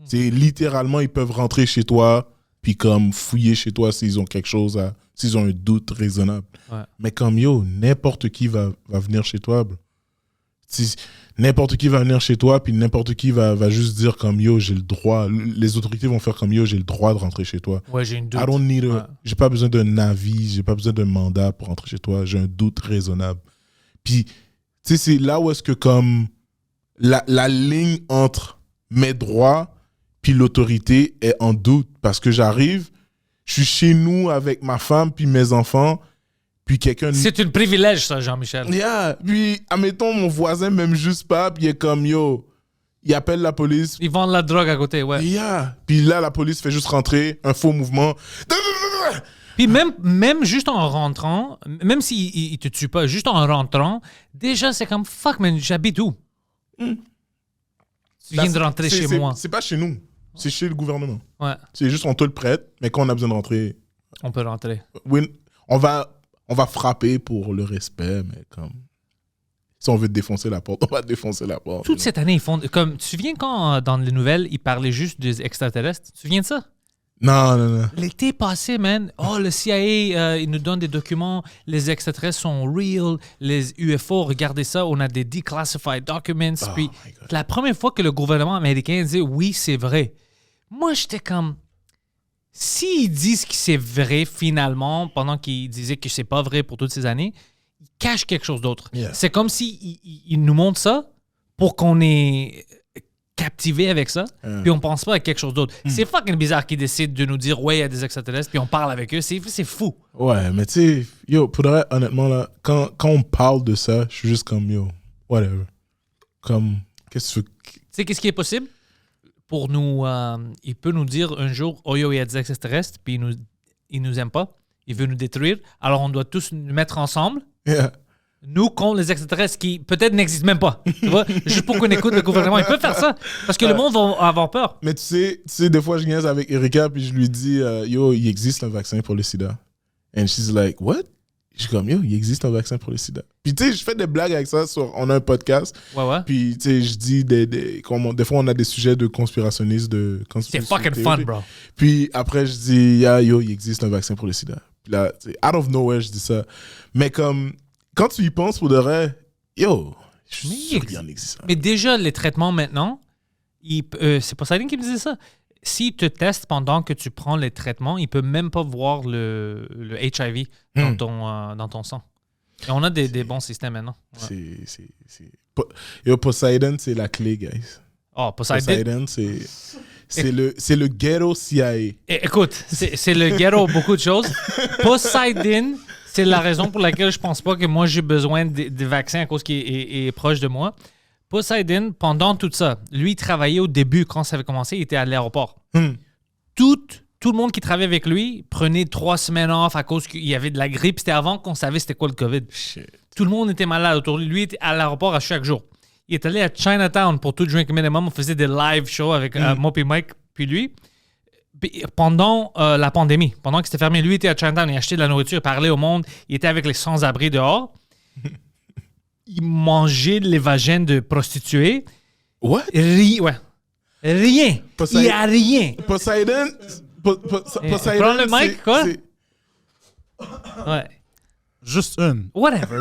C'est littéralement, ils peuvent rentrer chez toi, puis comme fouiller chez toi s'ils ont quelque chose, s'ils ont un doute raisonnable. Ouais. Mais comme yo, n'importe qui va venir chez toi, bro. N'importe qui va venir chez toi, puis n'importe qui va juste dire comme yo, j'ai le droit. Les autorités vont faire comme yo, j'ai le droit de rentrer chez toi. Ouais, j'ai une doute. J'ai pas besoin d'un avis, j'ai pas besoin d'un mandat pour rentrer chez toi. J'ai un doute raisonnable. Puis, tu sais, c'est là où est-ce que comme la ligne entre mes droits puis l'autorité est en doute. Parce que j'arrive, je suis chez nous avec ma femme puis mes enfants, puis quelqu'un... C'est un privilège, ça, Jean-Michel. Yeah. Puis, admettons, mon voisin m'aime juste pas, puis il est comme, yo, il appelle la police. Ils vendent la drogue à côté, ouais. Yeah. Puis là, la police fait juste rentrer, un faux mouvement. Puis même juste en rentrant, même s'il ne te tue pas, juste en rentrant, déjà, c'est comme, fuck, man, j'habite où? Tu viens de rentrer chez moi. C'est pas chez nous, c'est chez le gouvernement. Ouais. C'est juste, on te le prête, mais quand on a besoin de rentrer... On peut rentrer. Oui, on va frapper pour le respect, mais comme... Si on veut te défoncer la porte, on va te défoncer la porte. Toute cette année, ils font... Comme, tu te souviens quand, dans les nouvelles, ils parlaient juste des extraterrestres? Tu te souviens de ça? Non. L'été passé, man, le CIA, il nous donne des documents, les extraterrestres sont real, les UFO, regardez ça, on a des declassified documents. Puis la première fois que le gouvernement américain dit oui, c'est vrai, moi, j'étais comme... S'ils disent que c'est vrai, finalement, pendant qu'ils disaient que c'est pas vrai pour toutes ces années, ils cachent quelque chose d'autre. Yeah. C'est comme s'ils nous montrent ça pour qu'on est captivé avec ça, puis on pense pas à quelque chose d'autre. C'est fucking bizarre qu'ils décident de nous dire « Ouais, il y a des extraterrestres », puis on parle avec eux. C'est fou. Ouais, mais tu sais, yo, pour de vrai, honnêtement, là, quand on parle de ça, je suis juste comme, yo, whatever. Comme, qu'est-ce que tu veux... Tu sais, qu'est-ce qui est possible? Pour nous... il peut nous dire un jour « Oh, yo, il y a des extraterrestres », puis il nous aime pas. Il veut nous détruire. Alors, on doit tous nous mettre ensemble. Yeah. Nous contre les extraterrestres qui peut-être n'existent même pas. Tu vois? Juste pour qu'on écoute le gouvernement. Ils peuvent faire ça. Parce que le monde va avoir peur. Mais tu sais, des fois, je niaise avec Erika, puis je lui dis, yo, il existe un vaccin pour le sida. And she's like, what? Je suis comme, yo, il existe un vaccin pour le sida. Puis, tu sais, je fais des blagues avec ça. On a un podcast. Ouais. Puis, tu sais, je dis des fois, on a des sujets de conspirationnistes. C'est fucking fun, bro. Puis, après, je dis, yo, il existe un vaccin pour le sida. Puis là, out of nowhere, je dis ça. Mais comme, quand tu y penses pour de vrai, yo, je suis sûr qu'il y en existe. Mais déjà, les traitements maintenant, c'est Poseidon qui me disait ça. S'il te teste pendant que tu prends les traitements, il peut même pas voir le HIV dans ton sang. Et on a des bons systèmes maintenant. Ouais. Poseidon, c'est la clé, guys. Oh, Poseidon, c'est le ghetto CIA. Écoute, c'est le ghetto beaucoup de choses. Poseidon, c'est la raison pour laquelle je pense pas que moi j'ai besoin de vaccins à cause qu'il est proche de moi. Poseidon, pendant tout ça, lui, il travaillait au début, quand ça avait commencé, il était à l'aéroport. Tout le monde qui travaillait avec lui prenait 3 semaines off à cause qu'il y avait de la grippe. C'était avant qu'on savait c'était quoi le COVID. Shit. Tout le monde était malade autour de lui. Lui était à l'aéroport à chaque jour. Il est allé à Chinatown pour tout Drink Minimum. On faisait des live shows avec moi et Mike, puis lui. Puis, pendant la pandémie, pendant que c'était fermé, lui était à Chinatown, il achetait de la nourriture, il parlait au monde. Il était avec les sans-abri dehors. Il mangeait les vagins de prostituées. What? Rien. Il n'y a rien. Poseidon, Prends le mic, quoi? Ouais. Juste une. Whatever.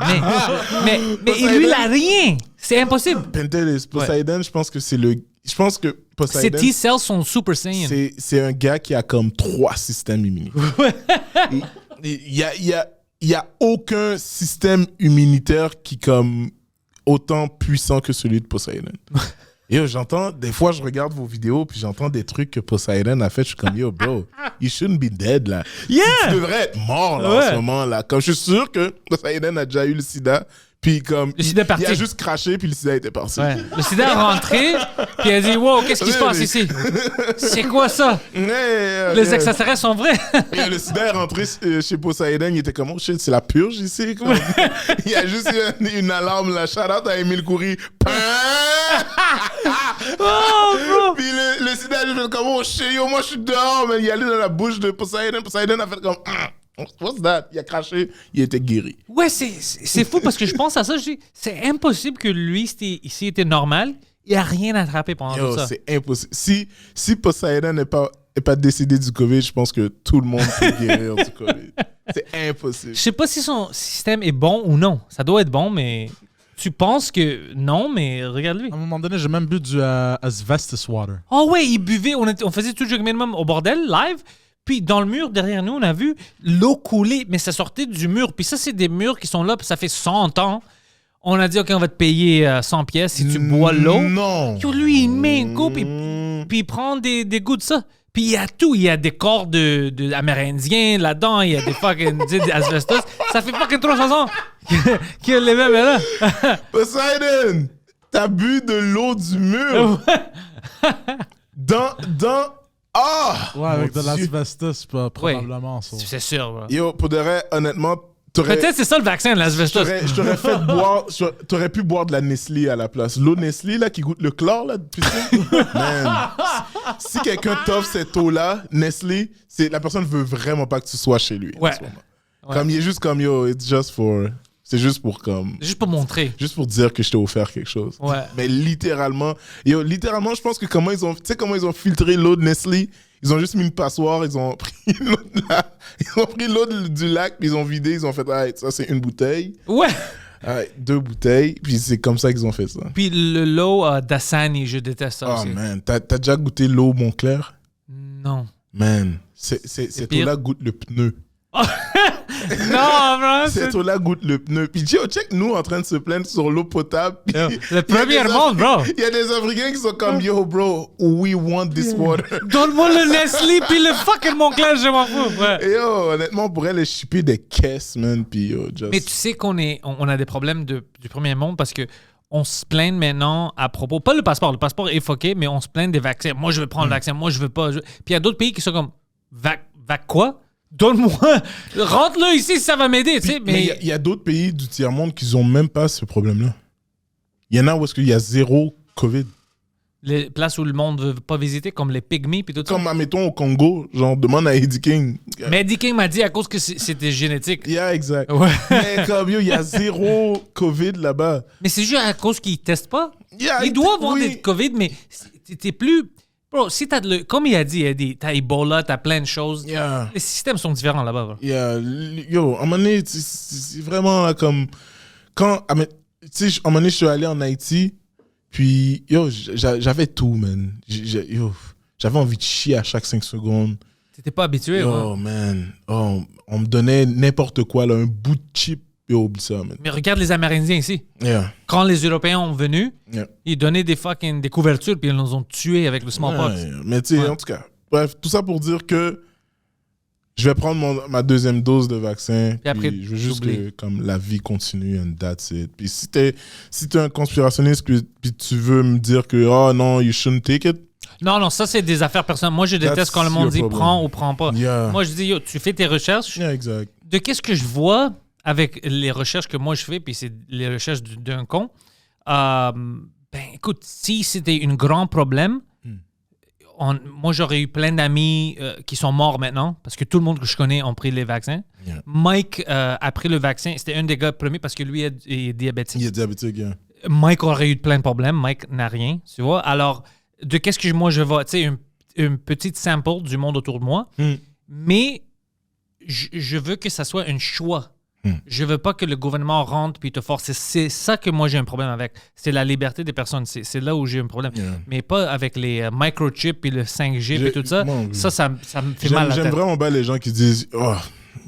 Mais lui, il n'a rien. C'est impossible. Pentelis, Poseidon, je pense que c'est le... Je pense que Poseidon... Ses T-cells sont super saiyans. C'est un gars qui a comme 3 systèmes immunitaires. Il y a aucun système immunitaire qui est comme autant puissant que celui de Poseidon. Yo, j'entends, des fois, je regarde vos vidéos, puis j'entends des trucs que Poseidon a fait. Je suis comme, yo, bro, you shouldn't be dead, là. Yeah! Tu devrais être mort, là, en ce moment, là. Comme je suis sûr que Poseidon a déjà eu le sida, puis comme, il a juste craché, puis le sida était parti. Ouais. Le sida est rentré, puis il a dit, wow, qu'est-ce qui se passe ici? C'est quoi ça? Les extraterrestres sont vrais? Et le sida est rentré chez Poseidon, il était comme, oh shit, c'est la purge ici? Comme... il y a juste une alarme, là. Shout out à Émile Coury. Puis le sida a fait comme, oh shit, yo, moi je suis dehors, mais il est allé dans la bouche de Poseidon. Poseidon a fait comme, what's that? Il a craché, il était guéri. Ouais, c'est fou parce que je pense à ça, je dis, c'est impossible que lui, s'il était normal, il n'a rien attrapé pendant tout ça. C'est impossible. Si Poseidon n'est pas décédé du COVID, je pense que tout le monde peut guérir du COVID. C'est impossible. Je sais pas si son système est bon ou non. Ça doit être bon, mais tu penses que non, mais regarde-lui. À un moment donné, j'ai même bu du asbestos water. Oh ouais, il buvait. On faisait tout le jeu minimum au bordel, live. Puis dans le mur derrière nous, on a vu l'eau couler, mais ça sortait du mur. Puis ça, c'est des murs qui sont là, puis ça fait 100 ans. On a dit, OK, on va te payer 100 pièces si tu bois l'eau. Non. Yo, lui, il met une coupe, puis il prend des goûts de ça. Puis il y a tout. Il y a des corps d'Amérindiens là-dedans. Il y a des fucking asbestos. Ça fait fucking 300 ans que les mêmes est là. Poseidon, t'as bu de l'eau du mur. dans... Ah! Ouais, avec de l'asbestos, probablement. Oui, c'est sûr. Bro. Yo, pour de vrai, honnêtement... Peut-être c'est ça le vaccin, l'asbestos. Je t'aurais fait boire... T'aurais pu boire de la Nestlé à la place. L'eau Nestlé, là, qui goûte le chlore, là, depuis ça. Man, si quelqu'un t'offre cette eau-là, Nestlé, la personne veut vraiment pas que tu sois chez lui. Ouais. En ce moment. Comme, il est juste comme, yo, it's just for... C'est juste pour comme... Juste pour montrer. Juste pour dire que je t'ai offert quelque chose. Ouais. Mais littéralement, je pense que comment ils ont filtré l'eau de Nestlé, ils ont juste mis une passoire, ils ont pris l'eau du lac, puis ils ont vidé, ils ont fait, ah, ça c'est une bouteille. Ouais. 2 bouteilles, puis c'est comme ça qu'ils ont fait ça. Puis l'eau d'Assani, je déteste ça aussi. Oh man, t'as déjà goûté l'eau Montclair? Non. Man, cette eau-là goûte le pneu. Non, bro. Cette eau-là goûte le pneu. Puis check nous en train de se plaindre sur l'eau potable. Le premier monde, bro. Il y a des Africains qui sont comme, yo, bro, we want this water. Donne-moi le Nestlé puis le fucking Montclair, je m'en fous. Ouais. Et yo, honnêtement, on pourrait les shipper des caisses, man. Puis yo, just... Mais tu sais qu'on a des problèmes du premier monde parce que on se plaint maintenant à propos, pas le passeport est fucké, mais on se plaint des vaccins. Moi, je veux prendre le vaccin, moi, je veux pas. Puis il y a d'autres pays qui sont comme, vac quoi? Donne-moi, rentre-le ici si ça va m'aider. Mais il y a d'autres pays du tiers-monde qui n'ont même pas ce problème-là. Il y en a où est-ce qu'il y a 0 COVID. les places où le monde ne veut pas visiter, comme les pygmies puis tout ça. Comme, admettons, au Congo, genre, demande à Eddie King. Mais Eddie King m'a dit à cause que c'était génétique. Yeah, exact. Ouais. Mais comme, il y a zéro COVID là-bas. Mais c'est juste à cause qu'ils testent pas. Yeah, Ils doivent avoir oui. des COVID, mais t'es plus... Bro, si t'as comme il a dit, t'as Ebola, t'as plein de choses. Yeah. Les systèmes sont différents là-bas. Bro. Yeah. Yo, à un moment donné, c'est vraiment là, comme... Quand, tu sais, à un moment donné, je suis allé en Haïti, puis, yo, j'avais tout, man. J'avais envie de chier à chaque 5 secondes. T'étais pas habitué. Oh, Ouais. man. Oh, on me donnait n'importe quoi, là, un bout de chip. Yo, oublie ça, man. Mais regarde les Amérindiens ici. Yeah. Quand les Européens ont venu, Yeah. ils donnaient des couvertures, puis ils nous ont tués avec le smallpox. Ouais, mais tu sais, Ouais. en tout cas, bref, tout ça pour dire que je vais prendre ma deuxième dose de vaccin. Puis après, je veux juste t'oublies. que comme la vie continue and that's it. Puis si t'es un conspirationniste puis tu veux me dire que oh non, you shouldn't take it. Non, ça, c'est des affaires personnelles. Moi, je déteste That's quand le monde your dit problem. prends ou prends pas. Yeah. Moi, je dis, yo, tu fais tes recherches. Yeah, exact. De qu'est-ce que je vois avec les recherches que moi je fais, puis c'est les recherches d'un con. Ben, écoute, si c'était un grand problème, moi, j'aurais eu plein d'amis qui sont morts maintenant, parce que tout le monde que je connais ont pris les vaccins. Yeah. Mike a pris le vaccin. C'était un des gars premiers parce que lui est diabétique. Il est diabétique, yeah. Mike aurait eu plein de problèmes. Mike n'a rien, tu vois. Alors, de qu'est-ce que moi je vois? Tu sais, une petite sample du monde autour de moi, mais je veux que ça soit un choix. Je veux pas que le gouvernement rentre puis te force. C'est ça que moi j'ai un problème avec. C'est la liberté des personnes. C'est là où j'ai un problème. Yeah. Mais pas avec les microchips et le 5G et tout ça. moi, Ça me fait mal à la J'aime tête. vraiment pas les gens qui disent oh,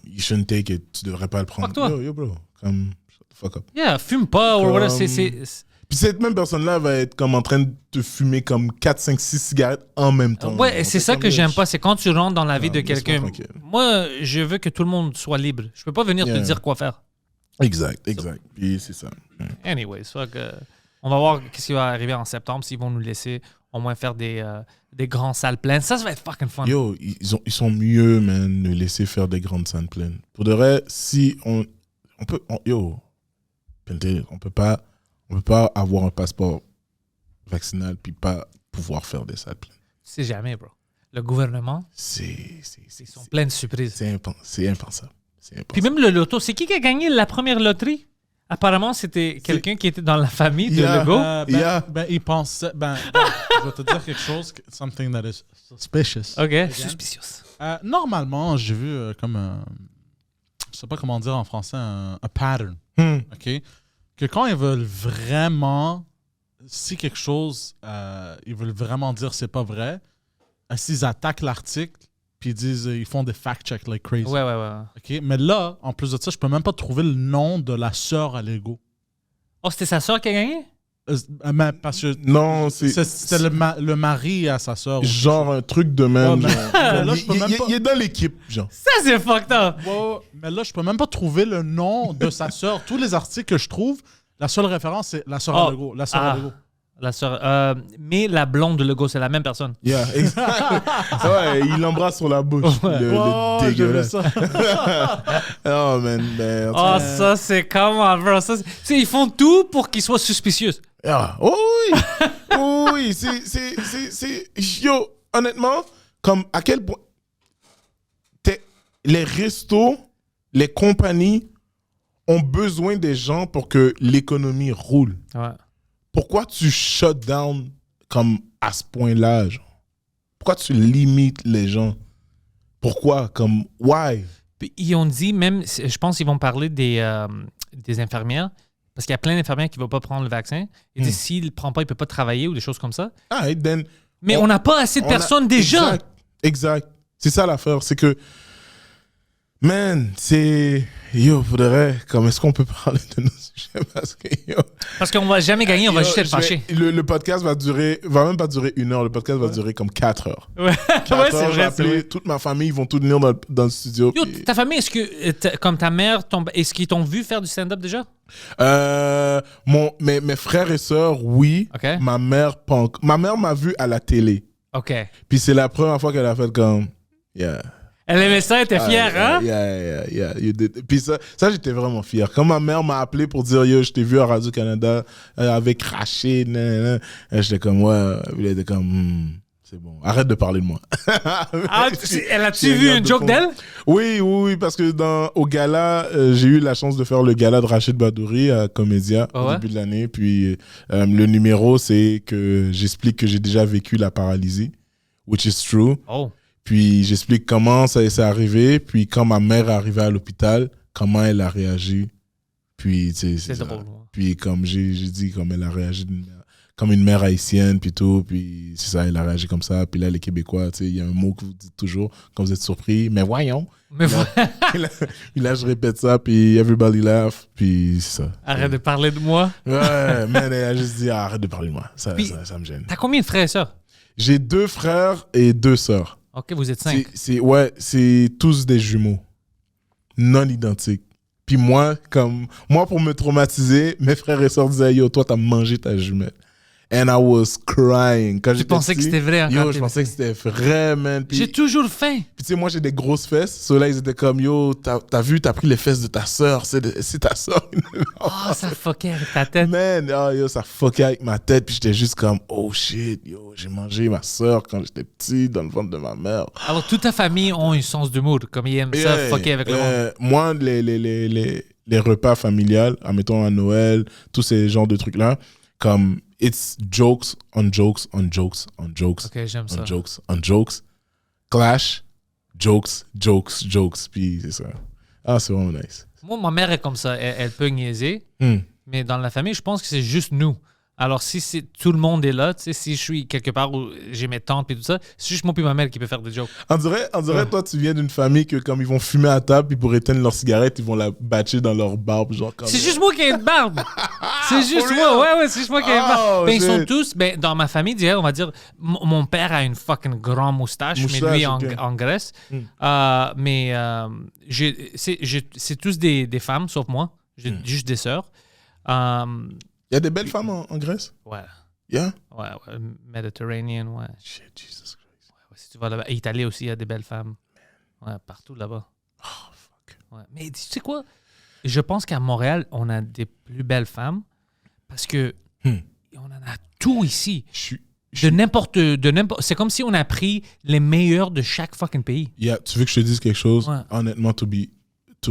you shouldn't take it, tu devrais pas le prendre. Fuck toi. Yo, bro, comme shut the fuck up. Yeah, fume pas ou whatever. Comme- Puis cette même personne-là va être comme en train de te fumer comme 4, 5, 6 cigarettes en même temps. Ouais, c'est ça que j'aime pas. C'est quand tu rentres dans la vie de laisse-moi quelqu'un. tranquille. Moi, je veux que tout le monde soit libre. Je peux pas venir te Yeah. dire quoi faire. Exact. Puis c'est ça. Anyways, on va voir ce qui va arriver en septembre, s'ils vont nous laisser au moins faire des grandes salles pleines. Ça va être fucking fun. Yo, ils sont mieux, man, de laisser faire des grandes salles pleines. Pour de vrai, si on peut... on peut pas avoir un passeport vaccinal puis pas pouvoir faire des salles pleines. C'est jamais, bro. Le gouvernement, ils sont pleins de surprises. C'est impensable. Puis même le loto, c'est qui a gagné la première loterie? Apparemment, c'était quelqu'un qui était dans la famille de Yeah. Legault. Il pensait... je vais te dire quelque chose, something that is suspicious. OK. Suspicious. Normalement, j'ai vu comme un... Je sais pas comment dire en français, un pattern. OK? Que quand ils veulent vraiment... Si quelque chose, ils veulent vraiment dire c'est pas vrai, s'ils attaquent l'article, puis ils disent, ils font des fact-checks like crazy. Ouais. OK? Mais là, en plus de ça, je peux même pas trouver le nom de la sœur à Legault. Oh, c'était sa soeur qui a gagné? Mais parce que Non, c'était le mari à sa sœur. genre un truc de même. Ouais, genre. mais là, je peux même pas... Il est dans l'équipe, genre. Ça, c'est fucked up. Ouais, mais là, je peux même pas trouver le nom de sa sœur. Tous les articles que je trouve, la seule référence, c'est la sœur à Legault. La sœur à Legault. La sœur. Mais la blonde de Legault, c'est la même personne. Yeah, exact. Ouais, il l'embrasse sur la bouche. Ouais. Le j'ai vu dégueulasse. ça. Oh, man. Ben, en tout Oh, cas, ça, c'est comment, bro? Ça, ils font tout pour qu'ils soient suspicieux. oh oui. Oh oui. C'est. Yo, honnêtement, comme à quel point. Les restos, les compagnies ont besoin des gens pour que l'économie roule. Ouais. Pourquoi tu shut down comme à ce point-là, genre? Pourquoi tu limites les gens? Pourquoi? Comme, why? Puis ils ont dit même, je pense qu'ils vont parler des infirmières, parce qu'il y a plein d'infirmières qui ne vont pas prendre le vaccin. Ils disent s'il ne le prend pas, il ne peut pas travailler ou des choses comme ça. Ah, then, Mais on n'a pas assez de personnes déjà. Exact. C'est ça l'affaire. C'est que, man, c'est... Yo, pour de vrai, comme est-ce qu'on peut parler de nos sujets? Parce qu'on ne va jamais gagner, on va Yo, juste être fâchés. Le podcast va même pas durer 1 heure. Le podcast va durer comme 4 heures. Ouais, 4 ouais, c'est heures, je vais vrai. c'est appeler vrai. toute ma famille, ils vont tous venir dans le studio. Yo, puis- ta famille, est-ce que, comme ta mère, est-ce qu'ils t'ont vu faire du stand-up déjà? Mes frères et sœurs, oui. OK. Ma mère, pas encore. Ma mère m'a vu à la télé. OK. Puis c'est la première fois qu'elle a fait comme... Yeah. Elle aimait ça, elle était fière, hein? Yeah. Puis ça, j'étais vraiment fier. Quand ma mère m'a appelé pour dire, yo, je t'ai vu à Radio-Canada avec Rachid, j'étais comme, ouais. Elle était comme, c'est bon, arrête de parler de moi. Elle a-tu vu une joke d'elle? Oui, parce que au gala, j'ai eu la chance de faire le gala de Rachid Badouri à Comédia au début de l'année. Puis le numéro, c'est que j'explique que j'ai déjà vécu la paralysie, which is true. Oh. Puis j'explique comment ça s'est arrivé. Puis quand ma mère est arrivée à l'hôpital, comment elle a réagi. Puis c'est drôle. Puis comme j'ai dit, comme elle a réagi comme une mère haïtienne, puis tout, puis c'est ça, elle a réagi comme ça. Puis là, les Québécois, tu sais, il y a un mot que vous dites toujours quand vous êtes surpris, mais voyons. Puis là, je répète ça, puis everybody laugh, puis c'est ça. Arrête de parler de moi. Ouais, mais elle a juste dit, arrête de parler de moi. Ça me gêne. T'as combien de frères et sœurs? J'ai 2 frères et 2 sœurs. Ok, vous êtes 5. C'est tous des jumeaux, non identiques. Puis moi, pour me traumatiser, mes frères et sœurs disaient, yo, toi, t'as mangé ta jumelle. And I was crying. Quand tu pensais que c'était vrai encore? Yo, je pensais que c'était vrai, man. Puis, j'ai toujours faim. Puis tu sais, moi, j'ai des grosses fesses. Ceux-là, ils étaient comme, yo, t'as vu, t'as pris les fesses de ta sœur. C'est ta sœur. Oh, ça fuckait avec ta tête. Man, yo, ça fuckait avec ma tête. Puis j'étais juste comme, oh shit, yo, j'ai mangé ma sœur quand j'étais petit dans le ventre de ma mère. Alors, toute ta famille ont un sens d'humour. Comme ils aiment ça, fucker avec le monde. Moi, les repas familiales, admettons à Noël, tous ces genres de trucs-là, comme it's jokes on jokes on jokes on jokes. Ok, j'aime ça. On jokes on jokes. Clash, jokes. Puis c'est ça. Ah, c'est vraiment nice. Moi, ma mère est comme ça. Elle peut niaiser. Mais dans la famille, je pense que c'est juste nous. Alors, si tout le monde est là, tu sais, si je suis quelque part où j'ai mes tantes et tout ça, c'est juste moi et ma mère qui peut faire des jokes. On dirait toi, tu viens d'une famille que comme ils vont fumer à table, puis pour éteindre leur cigarette, ils vont la batcher dans leur barbe. Genre, comme c'est juste moi qui ai une barbe. C'est juste moi. Ouais, c'est juste moi qui ai une barbe. Ils sont tous, dans ma famille, on va dire, mon père a une fucking grande moustache, mais lui en Grèce. C'est tous des femmes, sauf moi. J'ai juste des sœurs. Il y a des belles femmes en Grèce? Ouais. Yeah? Ouais. Mediterranean, ouais. Shit, Jesus Christ. Ouais, si tu vas là-bas. Italie aussi, il y a des belles femmes. Ouais, partout là-bas. Oh, fuck. Ouais. Mais tu sais quoi? Je pense qu'à Montréal, on a des plus belles femmes parce que on en a tout ici. De n'importe. C'est comme si on a pris les meilleurs de chaque fucking pays. Yeah, tu veux que je te dise quelque chose? Ouais. Honnêtement,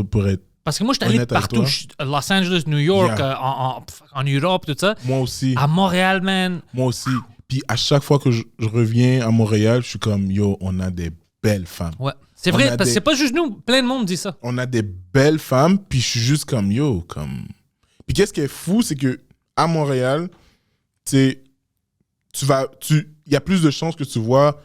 pour être. Parce que moi, je suis allé partout. Los Angeles, New York, en Europe, tout ça. Moi aussi. À Montréal, man. Moi aussi. Puis à chaque fois que je reviens à Montréal, je suis comme, yo, on a des belles femmes. Ouais. C'est vrai, parce que c'est pas juste nous. Plein de monde dit ça. On a des belles femmes, puis je suis juste comme, yo, comme... Puis qu'est-ce qui est fou, c'est que à Montréal, il y a plus de chances que tu vois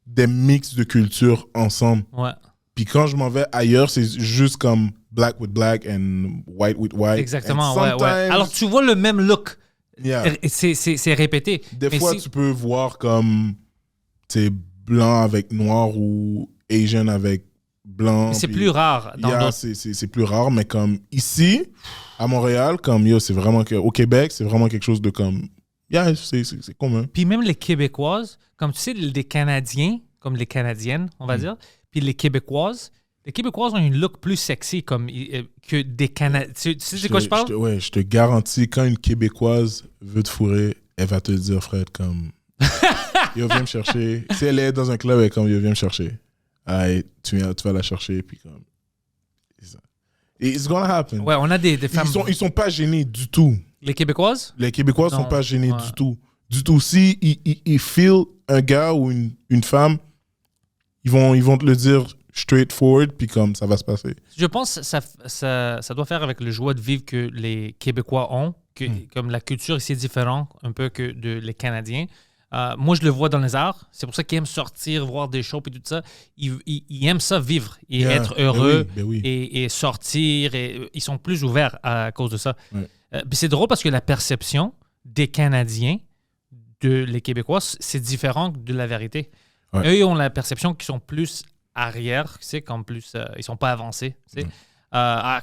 des mix de cultures ensemble. Ouais. Puis quand je m'en vais ailleurs, c'est juste comme black with black and white with white. Exactement, ouais. Alors, tu vois le même look. Yeah. C'est répété. Des fois, tu peux voir comme, tu sais, blanc avec noir ou Asian avec blanc. Mais c'est plus rare. C'est plus rare, mais comme ici, à Montréal, comme yo, c'est vraiment au Québec, c'est vraiment quelque chose de comme, yeah, c'est commun. Puis même les Québécoises, comme tu sais, les Canadiens, comme les Canadiennes, on va dire, puis les Québécoises ont une look plus sexy comme, que des Canadiens. Tu sais de quoi je parle? Je te garantis, quand une Québécoise veut te fourrer, elle va te dire, Fred, comme, yo, viens me chercher. Si elle est dans un club, elle est comme, yo, viens me chercher. Allez, tu vas la chercher, puis comme, it's gonna happen. Ouais, on a des femmes. Ils sont pas gênés du tout. Les Québécoises? Les Québécois sont pas gênés du tout. Du tout. Si ils feel un gars ou une femme, ils vont te le dire straightforward, puis comme ça va se passer. Je pense que ça doit faire avec le joie de vivre que les Québécois ont, que comme la culture ici est différente un peu que les Canadiens. Moi, je le vois dans les arts. C'est pour ça qu'ils aiment sortir, voir des shows et tout ça. Ils aiment ça vivre et être heureux et sortir. Et, ils sont plus ouverts à cause de ça. Ouais. Puis c'est drôle parce que la perception des Canadiens, les Québécois, c'est différent de la vérité. Ouais. Eux, ils ont la perception qu'ils sont plus arrière, tu sais, comme plus... ils sont pas avancés, tu sais.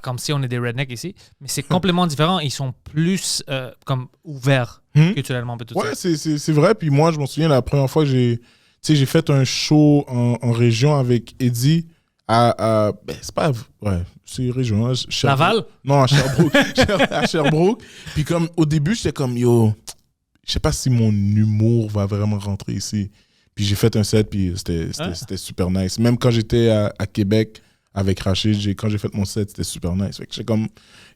Comme si on est des rednecks ici. Mais c'est complètement différent. Ils sont plus comme ouverts culturellement. Ouais, c'est vrai. Puis moi, je me souviens la première fois que j'ai fait un show en région avec Eddie Ben, c'est pas... Ouais, c'est région. Hein, Laval? Non, à Sherbrooke. À Sherbrooke. Puis comme, au début, j'étais comme, yo, je sais pas si mon humour va vraiment rentrer ici. Puis j'ai fait un set, puis c'était super nice. Même quand j'étais à Québec avec Rachid, quand j'ai fait mon set, c'était super nice. Fait que j'étais comme,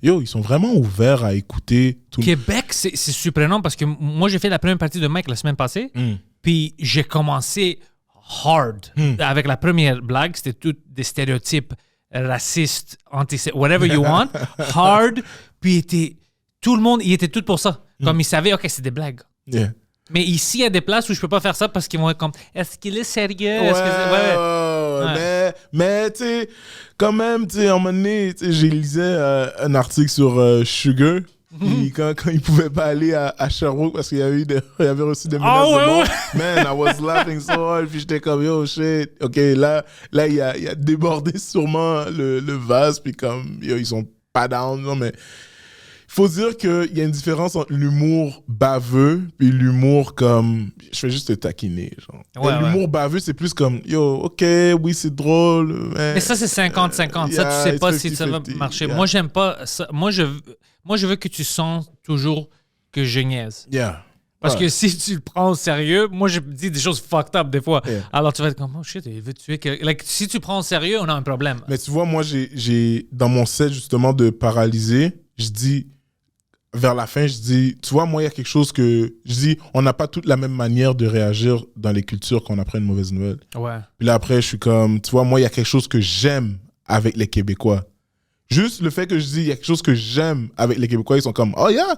yo, ils sont vraiment ouverts à écouter tout. Québec, c'est surprenant parce que moi, j'ai fait la première partie de Mike la semaine passée. Puis j'ai commencé hard. Avec la première blague, c'était tout des stéréotypes racistes, whatever you want. Hard. Puis tout le monde, il était tout pour ça. Comme ils savaient, OK, c'est des blagues. Yeah. Mais ici, il y a des places où je peux pas faire ça parce qu'ils vont être comme, est-ce qu'il est sérieux? Mais tu sais, quand même, tu sais, à un moment donné, j'ai lisé un article sur Sugar. Puis quand il pouvait pas aller à Sherbrooke parce qu'il y avait reçu des menaces de mort, man, I was laughing so hard. Puis j'étais comme, yo, shit. OK, là il a débordé sûrement le vase. Puis comme, yo, ils sont pas down. Non, mais il faut dire qu'il y a une différence entre l'humour baveux puis l'humour comme... Je fais juste te taquiner, genre. L'humour baveux, c'est plus comme, yo, OK, oui, c'est drôle. Mais ça, c'est 50-50. Ça, tu sais pas si ça va marcher. Moi, j'aime pas ça. Moi, je veux que tu sens toujours que je niaise. Parce que si tu le prends au sérieux, moi, je dis des choses fucked up des fois. Alors, tu vas être comme, oh shit, il veut tuer quelqu'un. Like, si tu prends au sérieux, on a un problème. Mais tu vois, moi, j'ai dans mon set, justement, de Paralysé, je dis... Vers la fin, je dis, tu vois, moi, il y a quelque chose que... Je dis, on n'a pas toute la même manière de réagir dans les cultures quand on apprend une mauvaise nouvelle. Ouais. Puis là, après, je suis comme, tu vois, moi, il y a quelque chose que j'aime avec les Québécois. Juste le fait que je dis, il y a quelque chose que j'aime avec les Québécois, ils sont comme, oh yeah!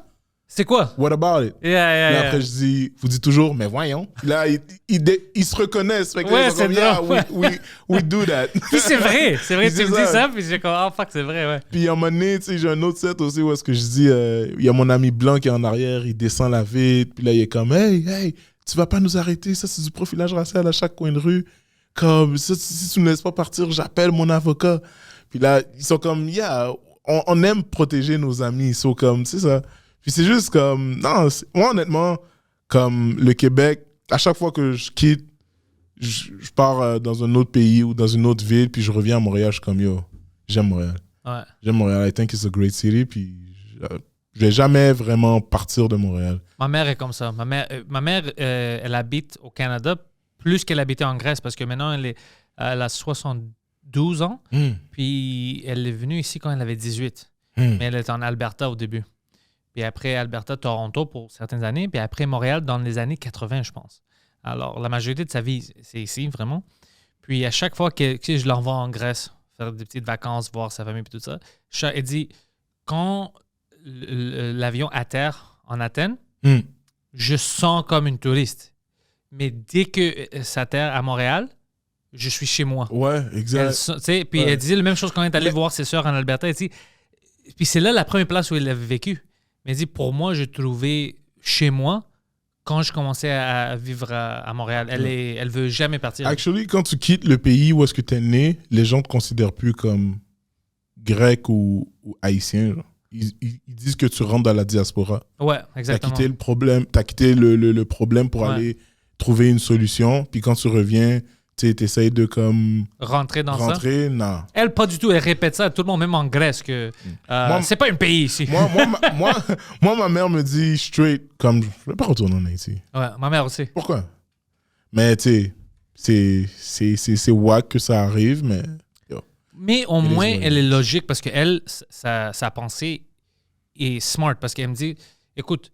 C'est quoi? What about it? Yeah. Après, je dis, vous dites toujours, mais voyons. Là, ils se reconnaissent. Fait que là, ils sont comme, yeah, we do that. Puis c'est vrai, tu me dis ça, puis j'ai comme, oh fuck, c'est vrai, ouais. Puis à un moment donné, tu sais, j'ai un autre set aussi où est-ce que je dis, il y a mon ami blanc qui est en arrière, il descend la vitre, puis là, il est comme, hey, tu vas pas nous arrêter, ça, c'est du profilage racial à chaque coin de rue. Comme, ça, si tu ne laisses pas partir, j'appelle mon avocat. Puis là, ils sont comme, yeah, on aime protéger nos amis, ils sont comme, c'est ça. Puis c'est juste comme, non, moi honnêtement, comme le Québec, à chaque fois que je quitte, je pars dans un autre pays ou dans une autre ville, puis je reviens à Montréal, je suis comme, yo, j'aime Montréal. Ouais. J'aime Montréal, I think it's a great city, puis je vais jamais vraiment partir de Montréal. Ma mère est comme ça. Ma mère elle habite au Canada plus qu'elle habitait en Grèce, parce que maintenant, elle a 72 ans, puis elle est venue ici quand elle avait 18. Mais elle était en Alberta au début. Puis après, Alberta, Toronto pour certaines années. Puis après, Montréal dans les années 80, je pense. Alors, la majorité de sa vie, c'est ici, vraiment. Puis à chaque fois que je l'envoie en Grèce, faire des petites vacances, voir sa famille et tout ça, elle dit, quand l'avion atterre en Athènes, je sens comme une touriste. Mais dès que ça atterre à Montréal, je suis chez moi. Ouais, exact. Puis elle disait la même chose quand elle est allée voir ses soeurs en Alberta. Elle dit, puis c'est là la première place où elle avait vécu. Mais elle dit, pour moi, j'ai trouvé chez moi quand je commençais à vivre à Montréal. Elle veut jamais partir. Actually, quand tu quittes le pays où est-ce que tu es né, les gens te considèrent plus comme grec ou haïtien. Genre. Ils disent que tu rentres dans la diaspora. Ouais, exactement. T'as quitté le problème pour aller trouver une solution. Puis quand tu reviens, tu essayes de comme... Rentrer dans ça? Non. Elle, pas du tout. Elle répète ça à tout le monde, même en Grèce, que c'est pas un pays ici. Moi, ma mère me dit straight, comme, je ne vais pas retourner en Haïti. Ouais, ma mère aussi. Pourquoi? Mais tu sais, c'est wack que ça arrive, mais... Mais au moins, elle est logique parce qu'elle, sa pensée est smart. Parce qu'elle me dit, écoute,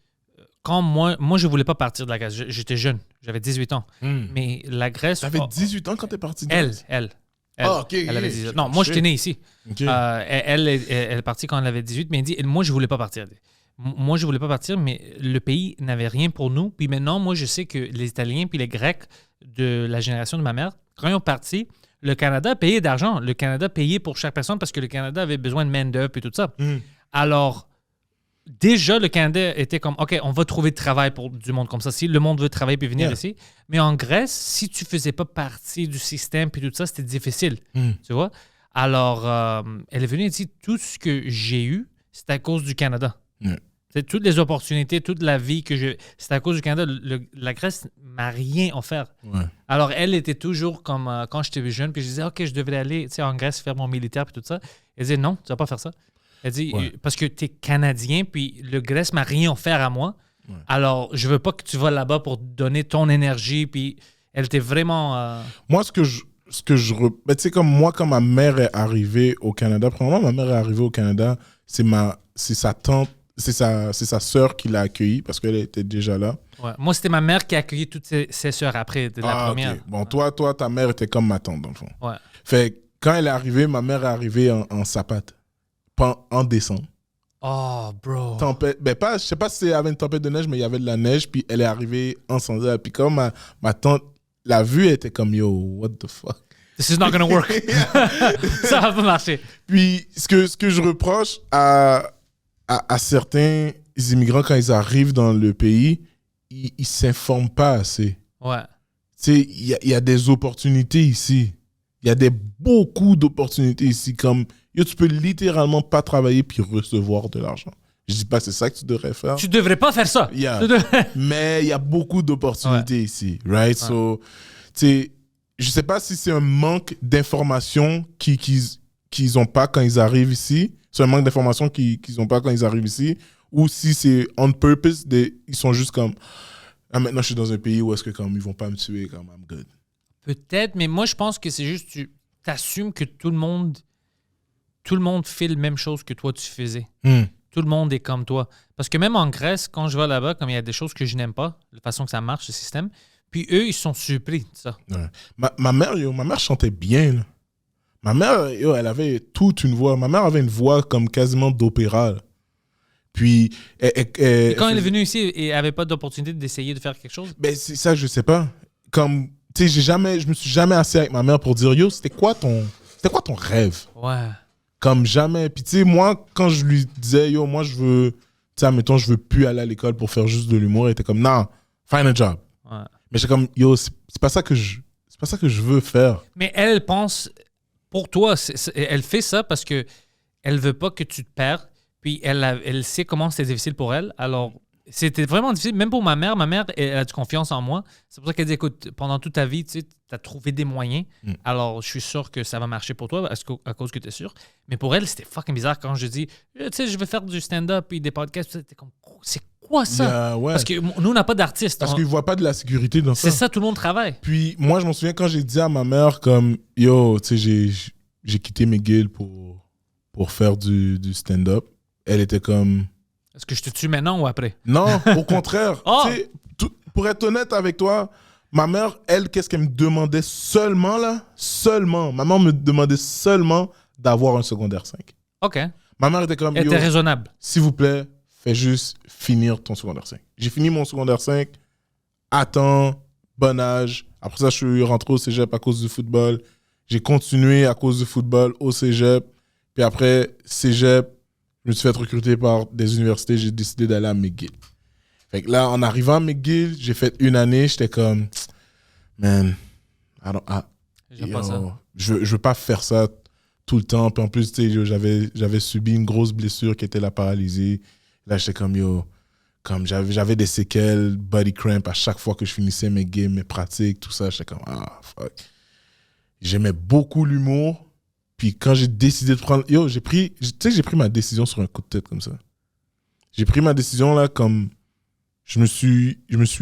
quand moi, je voulais pas partir de la Grèce. J'étais jeune. J'avais 18 ans. Mais la Grèce... T'avais 18 ans quand t'es parti de Grèce? Elle, OK. Elle avait 18 ans. Non, moi, j'étais né ici. Okay. Elle est partie quand elle avait 18, mais elle dit, moi, je voulais pas partir. Moi, je voulais pas partir, mais le pays n'avait rien pour nous. Puis maintenant, moi, je sais que les Italiens puis les Grecs de la génération de ma mère, quand ils ont parti, le Canada payait d'argent. Le Canada payait pour chaque personne parce que le Canada avait besoin de main-d'œuvre et tout ça. Alors... Déjà, le Canada était comme, OK, on va trouver du travail pour du monde comme ça. Si le monde veut travailler puis venir ici. Mais en Grèce, si tu faisais pas partie du système puis tout ça, c'était difficile. Tu vois? Alors, elle est venue et dit, tout ce que j'ai eu, c'est à cause du Canada. C'est toutes les opportunités, toute la vie que je... C'est à cause du Canada. La Grèce m'a rien offert. Ouais. Alors, elle était toujours comme quand j'étais jeune, puis je disais, OK, je devrais aller en Grèce faire mon militaire, puis tout ça. Elle disait, non, tu vas pas faire ça. Elle dit, parce que tu es Canadien, puis le Grèce m'a rien offert à moi. Ouais. Alors, je veux pas que tu vas là-bas pour donner ton énergie, puis elle était vraiment... Moi, tu sais, comme moi, quand ma mère est arrivée au Canada, premièrement, ma mère est arrivée au Canada, c'est sa tante, c'est sa sœur qui l'a accueillie parce qu'elle était déjà là. Ouais. Moi, c'était ma mère qui a accueilli toutes ses sœurs après de la première. Okay. Bon, toi, ta mère était comme ma tante, dans le fond. Ouais. Fait quand elle est arrivée, ma mère est arrivée en sapate, en décembre. Oh, bro. Tempête, je sais pas si il y avait une tempête de neige, mais il y avait de la neige, puis elle est arrivée en sandales. Puis comme ma tante l'a vue, elle était comme, yo, what the fuck? This is not gonna work. Ça va pas marcher. Puis, ce que je reproche à certains immigrants quand ils arrivent dans le pays, ils s'informent pas assez. Ouais. Tu sais, il y a des opportunités ici. Il y a beaucoup d'opportunités ici. Comme, yo, tu peux littéralement pas travailler puis recevoir de l'argent. Je dis pas que c'est ça que tu devrais faire. Tu devrais pas faire ça. Mais il y a beaucoup d'opportunités ici. Right? Ouais. So, tu sais, je sais pas si c'est un manque d'informations qu'ils ont pas quand ils arrivent ici. C'est un manque d'informations qu'ils ont pas quand ils arrivent ici. Ou si c'est on purpose, ils sont juste comme, ah, maintenant je suis dans un pays où est-ce que comme ils vont pas me tuer, comme I'm good. Peut-être, mais moi je pense que c'est juste tu assumes que tout le monde fait la même chose que toi tu faisais. Tout le monde est comme toi. Parce que même en Grèce, quand je vais là-bas, comme il y a des choses que je n'aime pas, la façon que ça marche, ce système, puis eux, ils sont surpris de ça. Ouais. Ma mère chantait bien. Là. Ma mère, elle avait toute une voix. Ma mère avait une voix comme quasiment d'opéra. Là. Puis, et quand elle est venue ici, elle n'avait pas d'opportunité d'essayer de faire quelque chose? Ben, c'est ça, je sais pas. Comme, tu sais, je me suis jamais assis avec ma mère pour dire, yo, c'était quoi ton rêve? Ouais. Comme jamais. Puis, tu sais, moi, quand je lui disais, yo, moi, je veux, tu sais, admettons, je veux plus aller à l'école pour faire juste de l'humour, elle était comme, non, find a job. Ouais. Mais j'étais comme, yo, c'est pas ça que je veux faire. Mais elle pense, pour toi, elle fait ça parce que elle veut pas que tu te perds. Puis elle sait comment c'était difficile pour elle. Alors, c'était vraiment difficile. Même pour ma mère, elle a du confiance en moi. C'est pour ça qu'elle dit, écoute, pendant toute ta vie, tu as trouvé des moyens. Alors, je suis sûr que ça va marcher pour toi à cause que tu es sûr. Mais pour elle, c'était fucking bizarre quand je dis, tu sais, je veux faire du stand-up et des podcasts. C'était comme, c'est quoi ça? Ouais. Parce que nous, on n'a pas d'artistes. Parce qu'ils ne voient pas de la sécurité dans ça. C'est ça, tout le monde travaille. Puis, moi, je m'en souviens quand j'ai dit à ma mère, comme, yo, tu sais, j'ai quitté McGill pour faire du stand-up. Elle était comme... Est-ce que je te tue maintenant ou après? Non, au contraire. Oh! Pour être honnête avec toi, ma mère, elle, qu'est-ce qu'elle me demandait seulement, là? Seulement. Ma mère me demandait seulement d'avoir un secondaire 5. OK. Ma mère était comme... Elle était raisonnable. S'il vous plaît, fais juste finir ton secondaire 5. J'ai fini mon secondaire 5. Attends, bon âge. Après ça, je suis rentré au cégep à cause du football. J'ai continué à cause du football au cégep. Puis après, cégep, je me suis fait recruter par des universités, j'ai décidé d'aller à McGill. Fait que là, en arrivant à McGill, j'ai fait une année, j'étais comme, man, j'aime pas ça. Je veux pas faire ça tout le temps. Puis en plus, tu sais, j'avais subi une grosse blessure qui était la paralysie. Là, j'étais comme, comme j'avais des séquelles, body cramp à chaque fois que je finissais mes games, mes pratiques, tout ça. J'étais comme, fuck. J'aimais beaucoup l'humour. Puis quand j'ai décidé de prendre... j'ai pris ma décision sur un coup de tête comme ça. J'ai pris ma décision là comme... Je me suis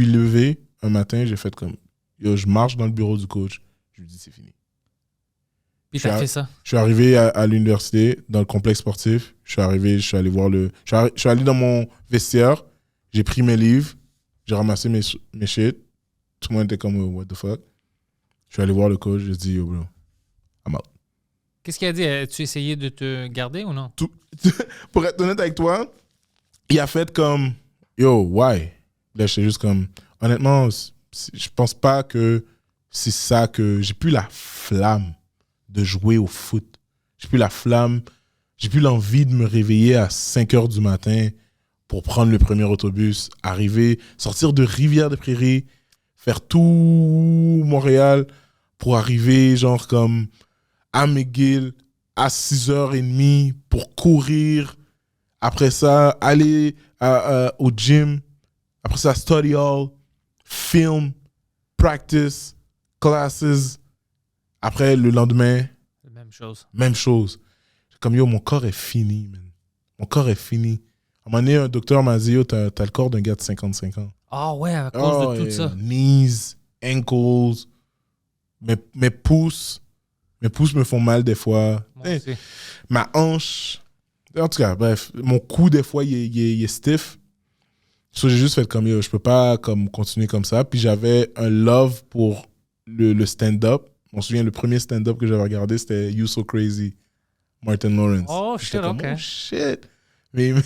levé un matin, j'ai fait comme... je marche dans le bureau du coach. Je lui dis c'est fini. Puis t'as fait ça? Je suis arrivé à l'université, dans le complexe sportif. Je suis allé voir le... Je suis allé dans mon vestiaire. J'ai pris mes livres. J'ai ramassé mes shit. Tout le monde était comme, what the fuck? Je suis allé voir le coach. J'ai dit, yo bro, I'm out. Qu'est-ce qu'il a dit? As-tu essayé de te garder ou non? Pour être honnête avec toi, il a fait comme, yo, why? Là, j'étais juste comme, honnêtement, je pense pas que c'est ça que... J'ai plus la flamme de jouer au foot. J'ai plus la flamme, j'ai plus l'envie de me réveiller à 5 h du matin pour prendre le premier autobus, arriver, sortir de Rivière-des-Prairies, faire tout Montréal pour arriver, genre comme... à McGill à 6h30 pour courir. Après ça, aller au gym. Après ça, study hall, film, practice, classes. Après, le lendemain, même chose. Comme yo, mon corps est fini, man. Mon corps est fini. À un moment donné, un docteur m'a dit, yo, t'as le corps d'un gars de 55 ans. Ah ouais, à cause de tout ça. Knees, ankles, mes pouces. Mes pouces me font mal des fois. Ma hanche. En tout cas, bref, mon cou, des fois, il est stiff. So, j'ai juste fait comme yo, je peux pas comme, continuer comme ça. Puis j'avais un love pour le stand-up. Je me souviens, le premier stand-up que j'avais regardé, c'était You So Crazy, Martin Lawrence. Oh shit, comme, ok. oh shit. Mais man,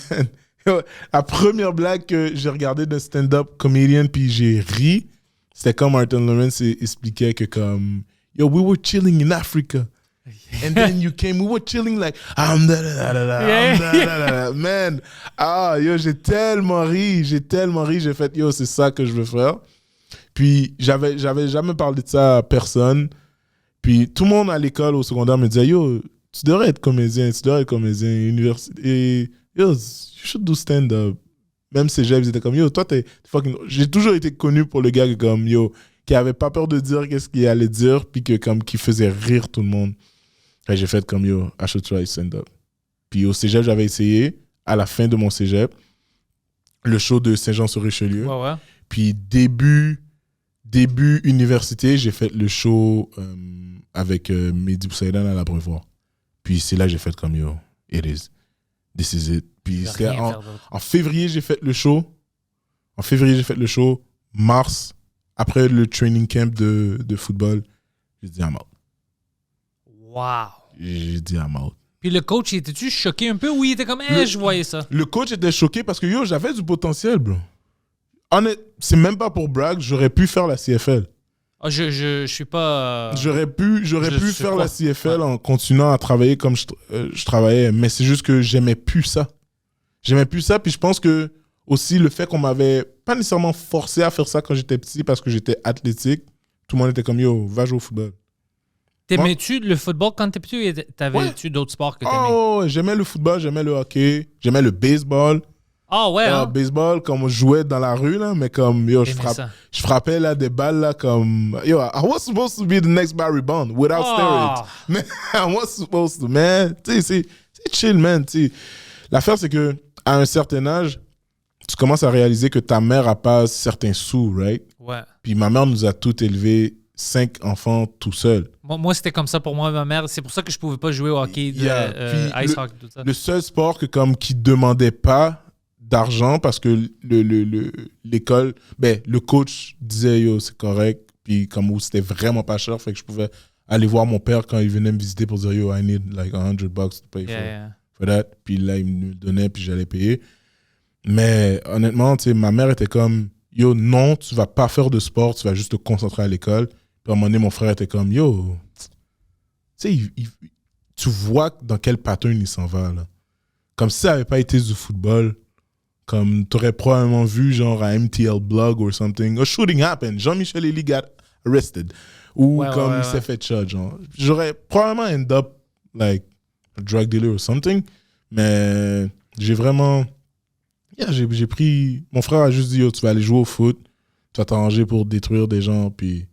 la première blague que j'ai regardée d'un stand-up comedian, puis j'ai ri, c'était quand Martin Lawrence expliquait que comme, yo, we were chilling in Africa. And then you came, we were chilling like, I'm da da da da, I'm da da da. Man, yo, j'ai tellement ri, j'ai fait, yo, c'est ça que je veux faire. Puis, j'avais jamais parlé de ça à personne. Puis, tout le monde à l'école, au secondaire, me disait, yo, tu devrais être comédien, université. Yo, you should do stand-up. Même cégep, ils étaient comme, yo, toi, t'es fucking... J'ai toujours été connu pour le gars comme, yo, qui avait pas peur de dire qu'est-ce qu'il allait dire, puis que, comme, qui faisait rire tout le monde. Et j'ai fait comme, yo, I should try stand-up. Puis au cégep, j'avais essayé, à la fin de mon cégep, le show de Saint-Jean-sur-Richelieu. Ouais, ouais. Puis début université, j'ai fait le show avec Mehdi Boussaïdan à l'Abreuvoir. Puis c'est là que j'ai fait comme, yo, it is. This is it. Puis en février, j'ai fait le show. Mars, après le training camp de football, j'ai dit I'm out. Wow. J'ai dit I'm out. Puis le coach, était-tu choqué un peu ou il était comme, je voyais ça? Le coach était choqué parce que yo, j'avais du potentiel, bro. C'est même pas pour brag, j'aurais pu faire la CFL. Ah, je suis pas... J'aurais pu faire la CFL en continuant à travailler comme je travaillais, mais c'est juste que j'aimais plus ça. Puis je pense que aussi le fait qu'on m'avait pas nécessairement forcé à faire ça quand j'étais petit parce que j'étais athlétique, tout le monde était comme, yo, va jouer au football. T'aimais-tu le football quand t'étais petit ou t'avais-tu d'autres sports que t'aimais? Oh, j'aimais le football, j'aimais le hockey, j'aimais le baseball. Ah ouais, hein? Baseball, comme on jouait dans la rue, là, mais comme, yo, je frappais là, des balles, là, comme, yo, I was supposed to be the next Barry Bonds without steroids. Man, I was supposed to, man. Tu sais, c'est chill, man. T'sais. L'affaire, c'est que à un certain âge, tu commences à réaliser que ta mère a pas certains sous, right? Ouais. Puis ma mère nous a tous élevés 5 enfants tout seul. Moi, c'était comme ça pour moi, ma mère. C'est pour ça que je pouvais pas jouer au hockey, ice hockey, tout ça. Le seul sport qui demandait pas d'argent parce que l'école, le coach disait yo, c'est correct. Puis comme c'était vraiment pas cher, fait que je pouvais aller voir mon père quand il venait me visiter pour dire yo, I need like $100 to pay for that. Puis là, il me le donnait, puis j'allais payer. Mais honnêtement, tu sais, ma mère était comme yo, non, tu vas pas faire de sport, tu vas juste te concentrer à l'école. Puis à un moment donné, mon frère était comme yo, tu sais, tu vois dans quel pattern il s'en va là. Comme si ça n'avait pas été du football, comme tu aurais probablement vu genre un MTL blog or something, a shooting happened, Jean-Michel Elie got arrested, ou il s'est fait shot, genre. J'aurais probablement end up like a drug dealer or something, mais j'ai vraiment, j'ai pris, mon frère a juste dit yo, tu vas aller jouer au foot, tu vas t'arranger pour détruire des gens, puis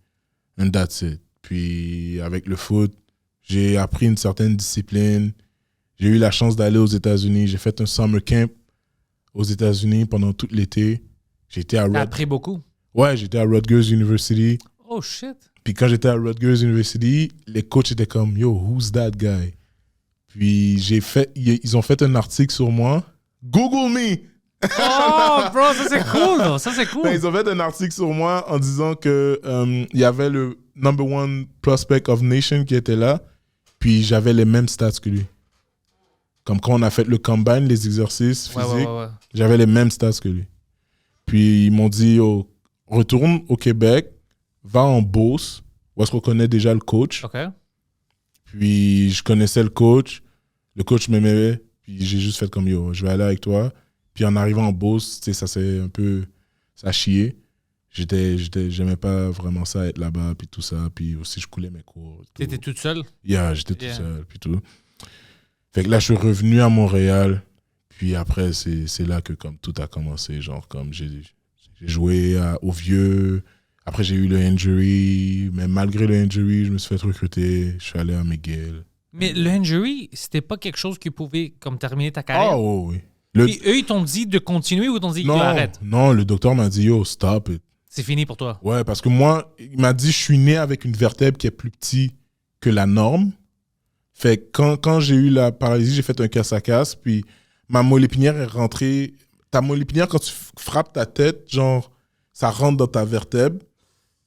and that's it. Puis avec le foot, j'ai appris une certaine discipline. J'ai eu la chance d'aller aux États-Unis. J'ai fait un summer camp aux États-Unis pendant tout l'été. T'as appris beaucoup? Ouais, j'étais à Rutgers University. Oh shit! Puis quand j'étais à Rutgers University, les coachs étaient comme yo, who's that guy? Puis ils ont fait un article sur moi. Google me! Oh, bro, ça c'est cool! Ça c'est cool! Ils ont fait un article sur moi en disant que il y avait le number one prospect of nation qui était là. Puis j'avais les mêmes stats que lui. Comme quand on a fait le combine, les exercices physiques, j'avais les mêmes stats que lui. Puis ils m'ont dit, retourne au Québec, va en Beauce, où est-ce qu'on connaît déjà le coach. OK. Puis je connaissais le coach m'aimait, puis j'ai juste fait comme yo, je vais aller avec toi. Puis en arrivant en Beauce, ça s'est un peu, ça a chié. J'aimais pas vraiment ça, être là-bas, puis tout ça. Puis aussi, je coulais mes cours. T'étais toute seule? J'étais tout seul, puis tout. Fait que là, je suis revenu à Montréal. Puis après, c'est là que comme tout a commencé. Genre, comme j'ai joué au vieux. Après, j'ai eu le injury. Mais malgré le injury, je me suis fait recruter. Je suis allé à McGill. Mais le injury, c'était pas quelque chose qui pouvait comme terminer ta carrière? Ah, oh, oui. Puis eux, ils t'ont dit de continuer ou ils t'ont dit non, arrête? Non, le docteur m'a dit, yo, stop it. C'est fini pour toi. Ouais, parce que moi, il m'a dit, je suis né avec une vertèbre qui est plus petite que la norme. Fait que quand j'ai eu la paralysie, j'ai fait un casse-à-casse, puis ma moelle épinière est rentrée. Ta moelle épinière, quand tu frappes ta tête, genre, ça rentre dans ta vertèbre.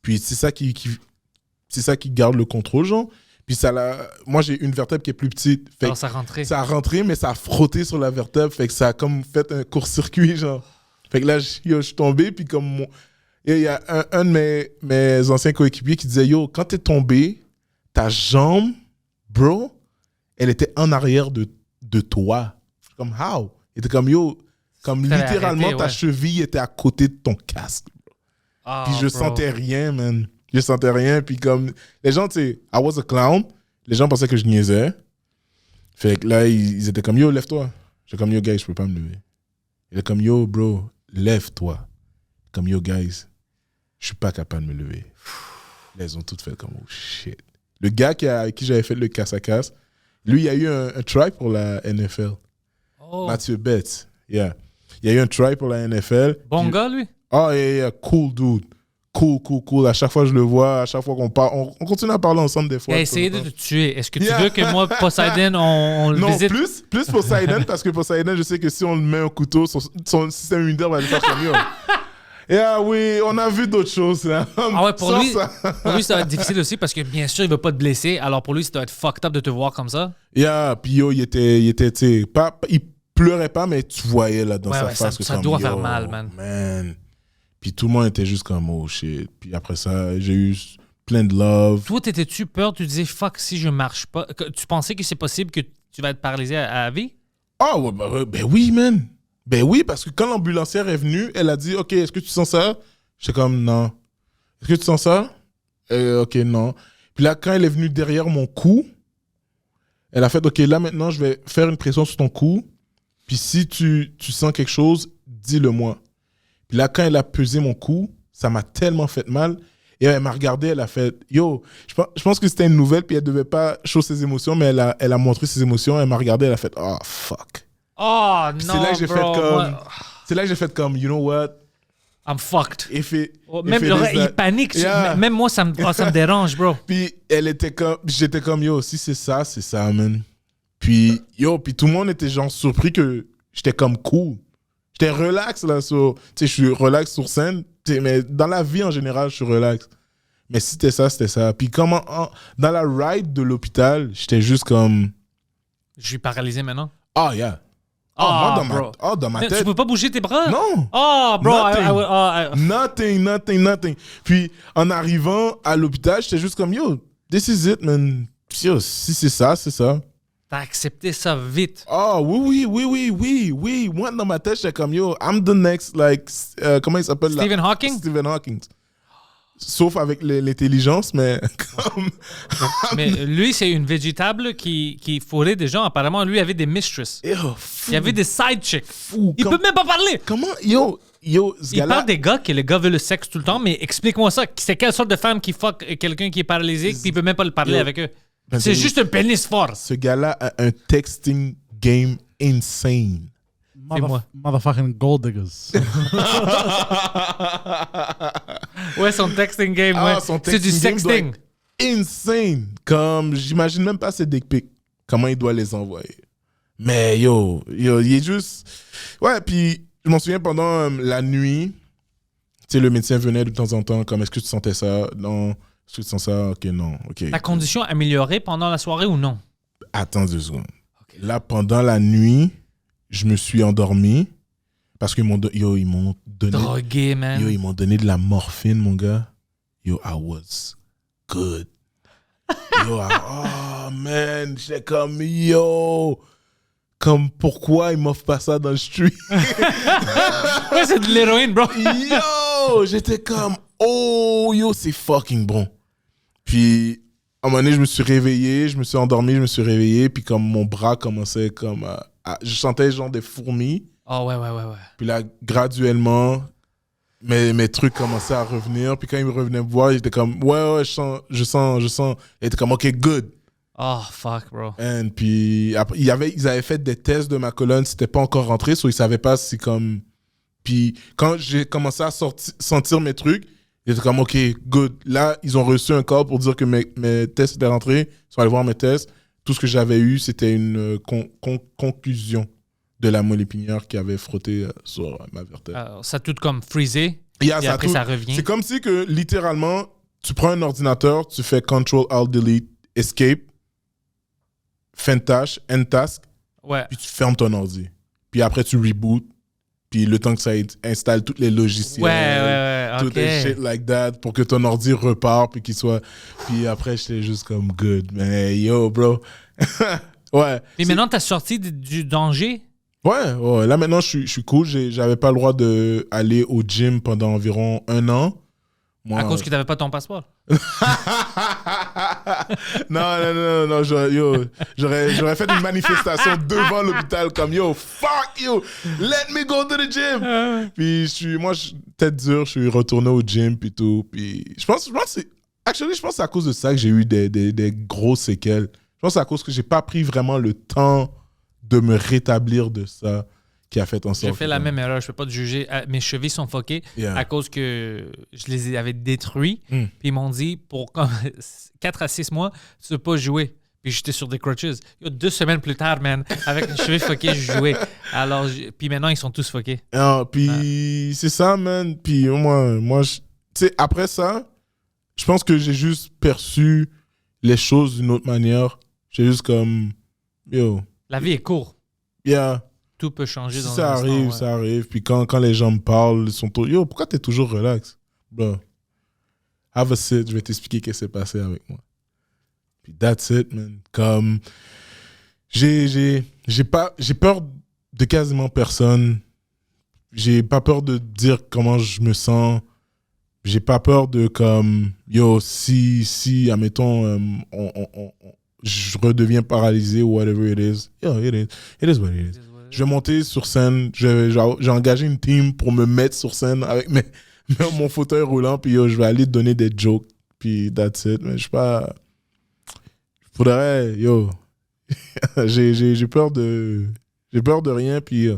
Puis c'est ça qui garde le contrôle, genre. Puis moi, j'ai une vertèbre qui est plus petite. Fait alors, ça rentrait. Ça a rentré, mais ça a frotté sur la vertèbre. Fait que ça a comme fait un court-circuit, genre. Fait que là, je suis tombé, puis comme il y a un de mes anciens coéquipiers qui disait, yo, quand t'es tombé, ta jambe, bro, elle était en arrière de toi. Comme, how? Il était comme, yo, comme littéralement, arrêté, ta cheville était à côté de ton casque. Oh, Puis je sentais rien, man. Je sentais rien. Puis comme, les gens, tu sais, I was a clown. Les gens pensaient que je niaisais. Fait que là, ils étaient comme, yo, lève-toi. J'étais comme, yo, guys, je peux pas me lever. Il est comme, yo, bro, lève-toi. Comme, yo, guys, je suis pas capable de me lever. Là, ils ont toutes fait comme, oh shit. Le gars avec qui j'avais fait le casse-à-casse, lui, il a eu un try pour la NFL. Oh. Mathieu Betts. Yeah. Il y a eu un try pour la NFL. Bon gars, lui? Oh, yeah, cool dude. Cool. À chaque fois que je le vois, à chaque fois qu'on parle, on continue à parler ensemble des fois. Il a essayé de te tuer. Est-ce que tu veux que moi, Poseidon, on le visite? Non, plus Poseidon, parce que Poseidon, je sais que si on le met un couteau, son système immunitaire va le faire comme yo. Yeah, oui, on a vu d'autres choses. Là. Ah ouais, pour lui, ça va être difficile aussi parce que bien sûr, il ne veut pas te blesser. Alors pour lui, ça doit être fucked up de te voir comme ça. Yeah, puis yo, il était tu sais, il pleurait pas, mais tu voyais là dans sa face que ça doit faire mal, man. Puis tout le monde était juste comme, oh shit. Puis après ça, j'ai eu plein de love. Toi, t'étais-tu peur? Tu disais, fuck, si je marche pas. Tu pensais que c'est possible que tu vas être paralysé à vie? Ah, ouais, ben oui, man. Ben oui, parce que quand l'ambulancière est venue, elle a dit, OK, est-ce que tu sens ça? J'étais comme, non. Est-ce que tu sens ça? OK, non. Puis là, quand elle est venue derrière mon cou, elle a fait, OK, là maintenant, je vais faire une pression sur ton cou. Puis si tu sens quelque chose, dis-le-moi. Puis là, quand elle a pesé mon cou, ça m'a tellement fait mal. Et elle m'a regardé, elle a fait, yo, je pense que c'était une nouvelle, puis elle devait pas show ses émotions, mais elle a montré ses émotions. Elle m'a regardé, elle a fait, oh, fuck. Oh, non, c'est là que j'ai fait comme, c'est là que j'ai fait comme, you know what? I'm fucked. Même il panique. Yeah. Même moi, ça me dérange, bro. Puis j'étais comme, yo, si c'est ça, man. Puis, puis tout le monde était genre surpris que j'étais comme cool. J'étais relax là, tu sais, je suis relax sur scène, mais dans la vie en général, je suis relax. Mais si c'était ça. Puis dans la ride de l'hôpital, j'étais juste comme... Je suis paralysé maintenant? Ah, yeah. Moi, dans ma tête. Tu peux pas bouger tes bras? Non. Oh, bro. Nothing. Puis en arrivant à l'hôpital, j'étais juste comme, yo, this is it, man. Yo, si c'est ça, c'est ça. T'as accepté ça vite. Oh, oui. Moi, dans ma tête, j'étais comme, yo, I'm the next, like, comment il s'appelle? Stephen Hawking? Stephen Hawking. Sauf avec l'intelligence, mais comme... Mais lui, c'est une végétable qui fourrait des gens. Apparemment, lui avait des mistresses. Il avait des side chicks. Il peut même pas parler. Comment? Yo, ce il parle des gars que le gars veut le sexe tout le temps, mais explique-moi ça. C'est quelle sorte de femme qui fuck quelqu'un qui est paralysé puis il peut même pas le parler avec eux? C'est juste un pénis fort. Ce gars-là a un texting game insane. C'est moi. Motherfucking gold diggers. Ouais, son texting game, ouais. C'est du sexting. Insane. Comme, j'imagine même pas ses dick pics. Comment il doit les envoyer. Mais yo, il est juste... Ouais, puis je m'en souviens pendant la nuit, tu sais, le médecin venait de temps en temps, comme, est-ce que tu sentais ça? Non. Est-ce que tu sens ça? Ok, non. Ok. Ta condition améliorée pendant la soirée ou non? Attends 2 secondes. Okay. Là, pendant la nuit, je me suis endormi parce qu'ils m'ont donné... Drogué, man. Ils m'ont donné de la morphine, mon gars. I was good. Oh, man. J'étais comme, comme, pourquoi ils m'offrent pas ça dans le street? Ouais, c'est de l'héroïne, bro. J'étais comme, c'est fucking bon. Puis, à un moment donné, je me suis réveillé, je me suis endormi, je me suis réveillé, puis comme mon bras commençait comme je sentais genre des fourmis. Oh, ouais. Puis là, graduellement, mes trucs commençaient à revenir. Puis quand ils me revenaient me voir, j'étais comme, ouais, je sens. Ils étaient comme, OK, good. Oh, fuck, bro. And puis après, ils avaient fait des tests de ma colonne, c'était pas encore rentré, so ils savaient pas si comme. Puis quand j'ai commencé à sentir mes trucs, ils étaient comme, OK, good. Là, ils ont reçu un call pour dire que mes tests étaient rentrés. Ils sont allés voir mes tests. Tout ce que j'avais eu, c'était une conclusion de la moelle épinière qui avait frotté sur ma vertèbre. Alors, ça tout comme freezé. Et après, ça revient. C'est comme si que littéralement, tu prends un ordinateur, tu fais Ctrl, Alt, Delete, Escape, fin de tâche, end task, Ouais. puis tu fermes ton ordi. Puis après, tu reboot. Puis le temps que ça installe tous les logiciels, Ouais, tout ok. les shit like that, pour que ton ordi repart, puis qu'il soit... Puis après, j'étais juste comme good, mais yo, bro. Ouais. Et maintenant, t'as sorti du danger? Ouais. Là, maintenant, je suis cool. J'avais pas le droit d'aller au gym pendant environ 1 an. Moi, À cause que t'avais pas ton passeport? non, j'aurais fait une manifestation devant l'hôpital comme yo, fuck you, let me go to the gym. Puis moi, tête dure, je suis retourné au gym puis tout. Puis je pense que c'est à cause de ça que j'ai eu des grosses séquelles. Je pense que c'est à cause que j'ai pas pris vraiment le temps de me rétablir de ça qui a fait en sorte. J'ai fait la même erreur. Je peux pas te juger. Mes chevilles sont fuckées à cause que je les avais détruits. Puis ils m'ont dit, pour comme 4 à 6 mois, tu ne peux pas jouer. Puis j'étais sur des crutches. 2 semaines plus tard, man, avec les chevilles fuckées, je jouais. Alors, puis maintenant, ils sont tous fuckés. Puis c'est ça, man. Puis moi tu sais, après ça, je pense que j'ai juste perçu les choses d'une autre manière. J'ai juste comme, yo. La vie est courte. Yeah. Tout peut changer Si dans ça un arrive, instant, ouais. ça arrive. Puis quand les gens me parlent, ils sont tous, yo, pourquoi t'es toujours relax? Bro, have a sit, je vais t'expliquer ce qui s'est passé avec moi. Puis that's it, man. Comme, j'ai peur de quasiment personne. J'ai pas peur de dire comment je me sens. J'ai pas peur de comme, yo, si admettons, je redeviens paralysé ou whatever it is. Yo, it is what it is. Je vais monter sur scène, j'ai engagé une team pour me mettre sur scène avec mon fauteuil roulant, puis yo, je vais aller donner des jokes, puis that's it. Mais je suis pas... Faudrait, yo, j'ai peur de rien, puis...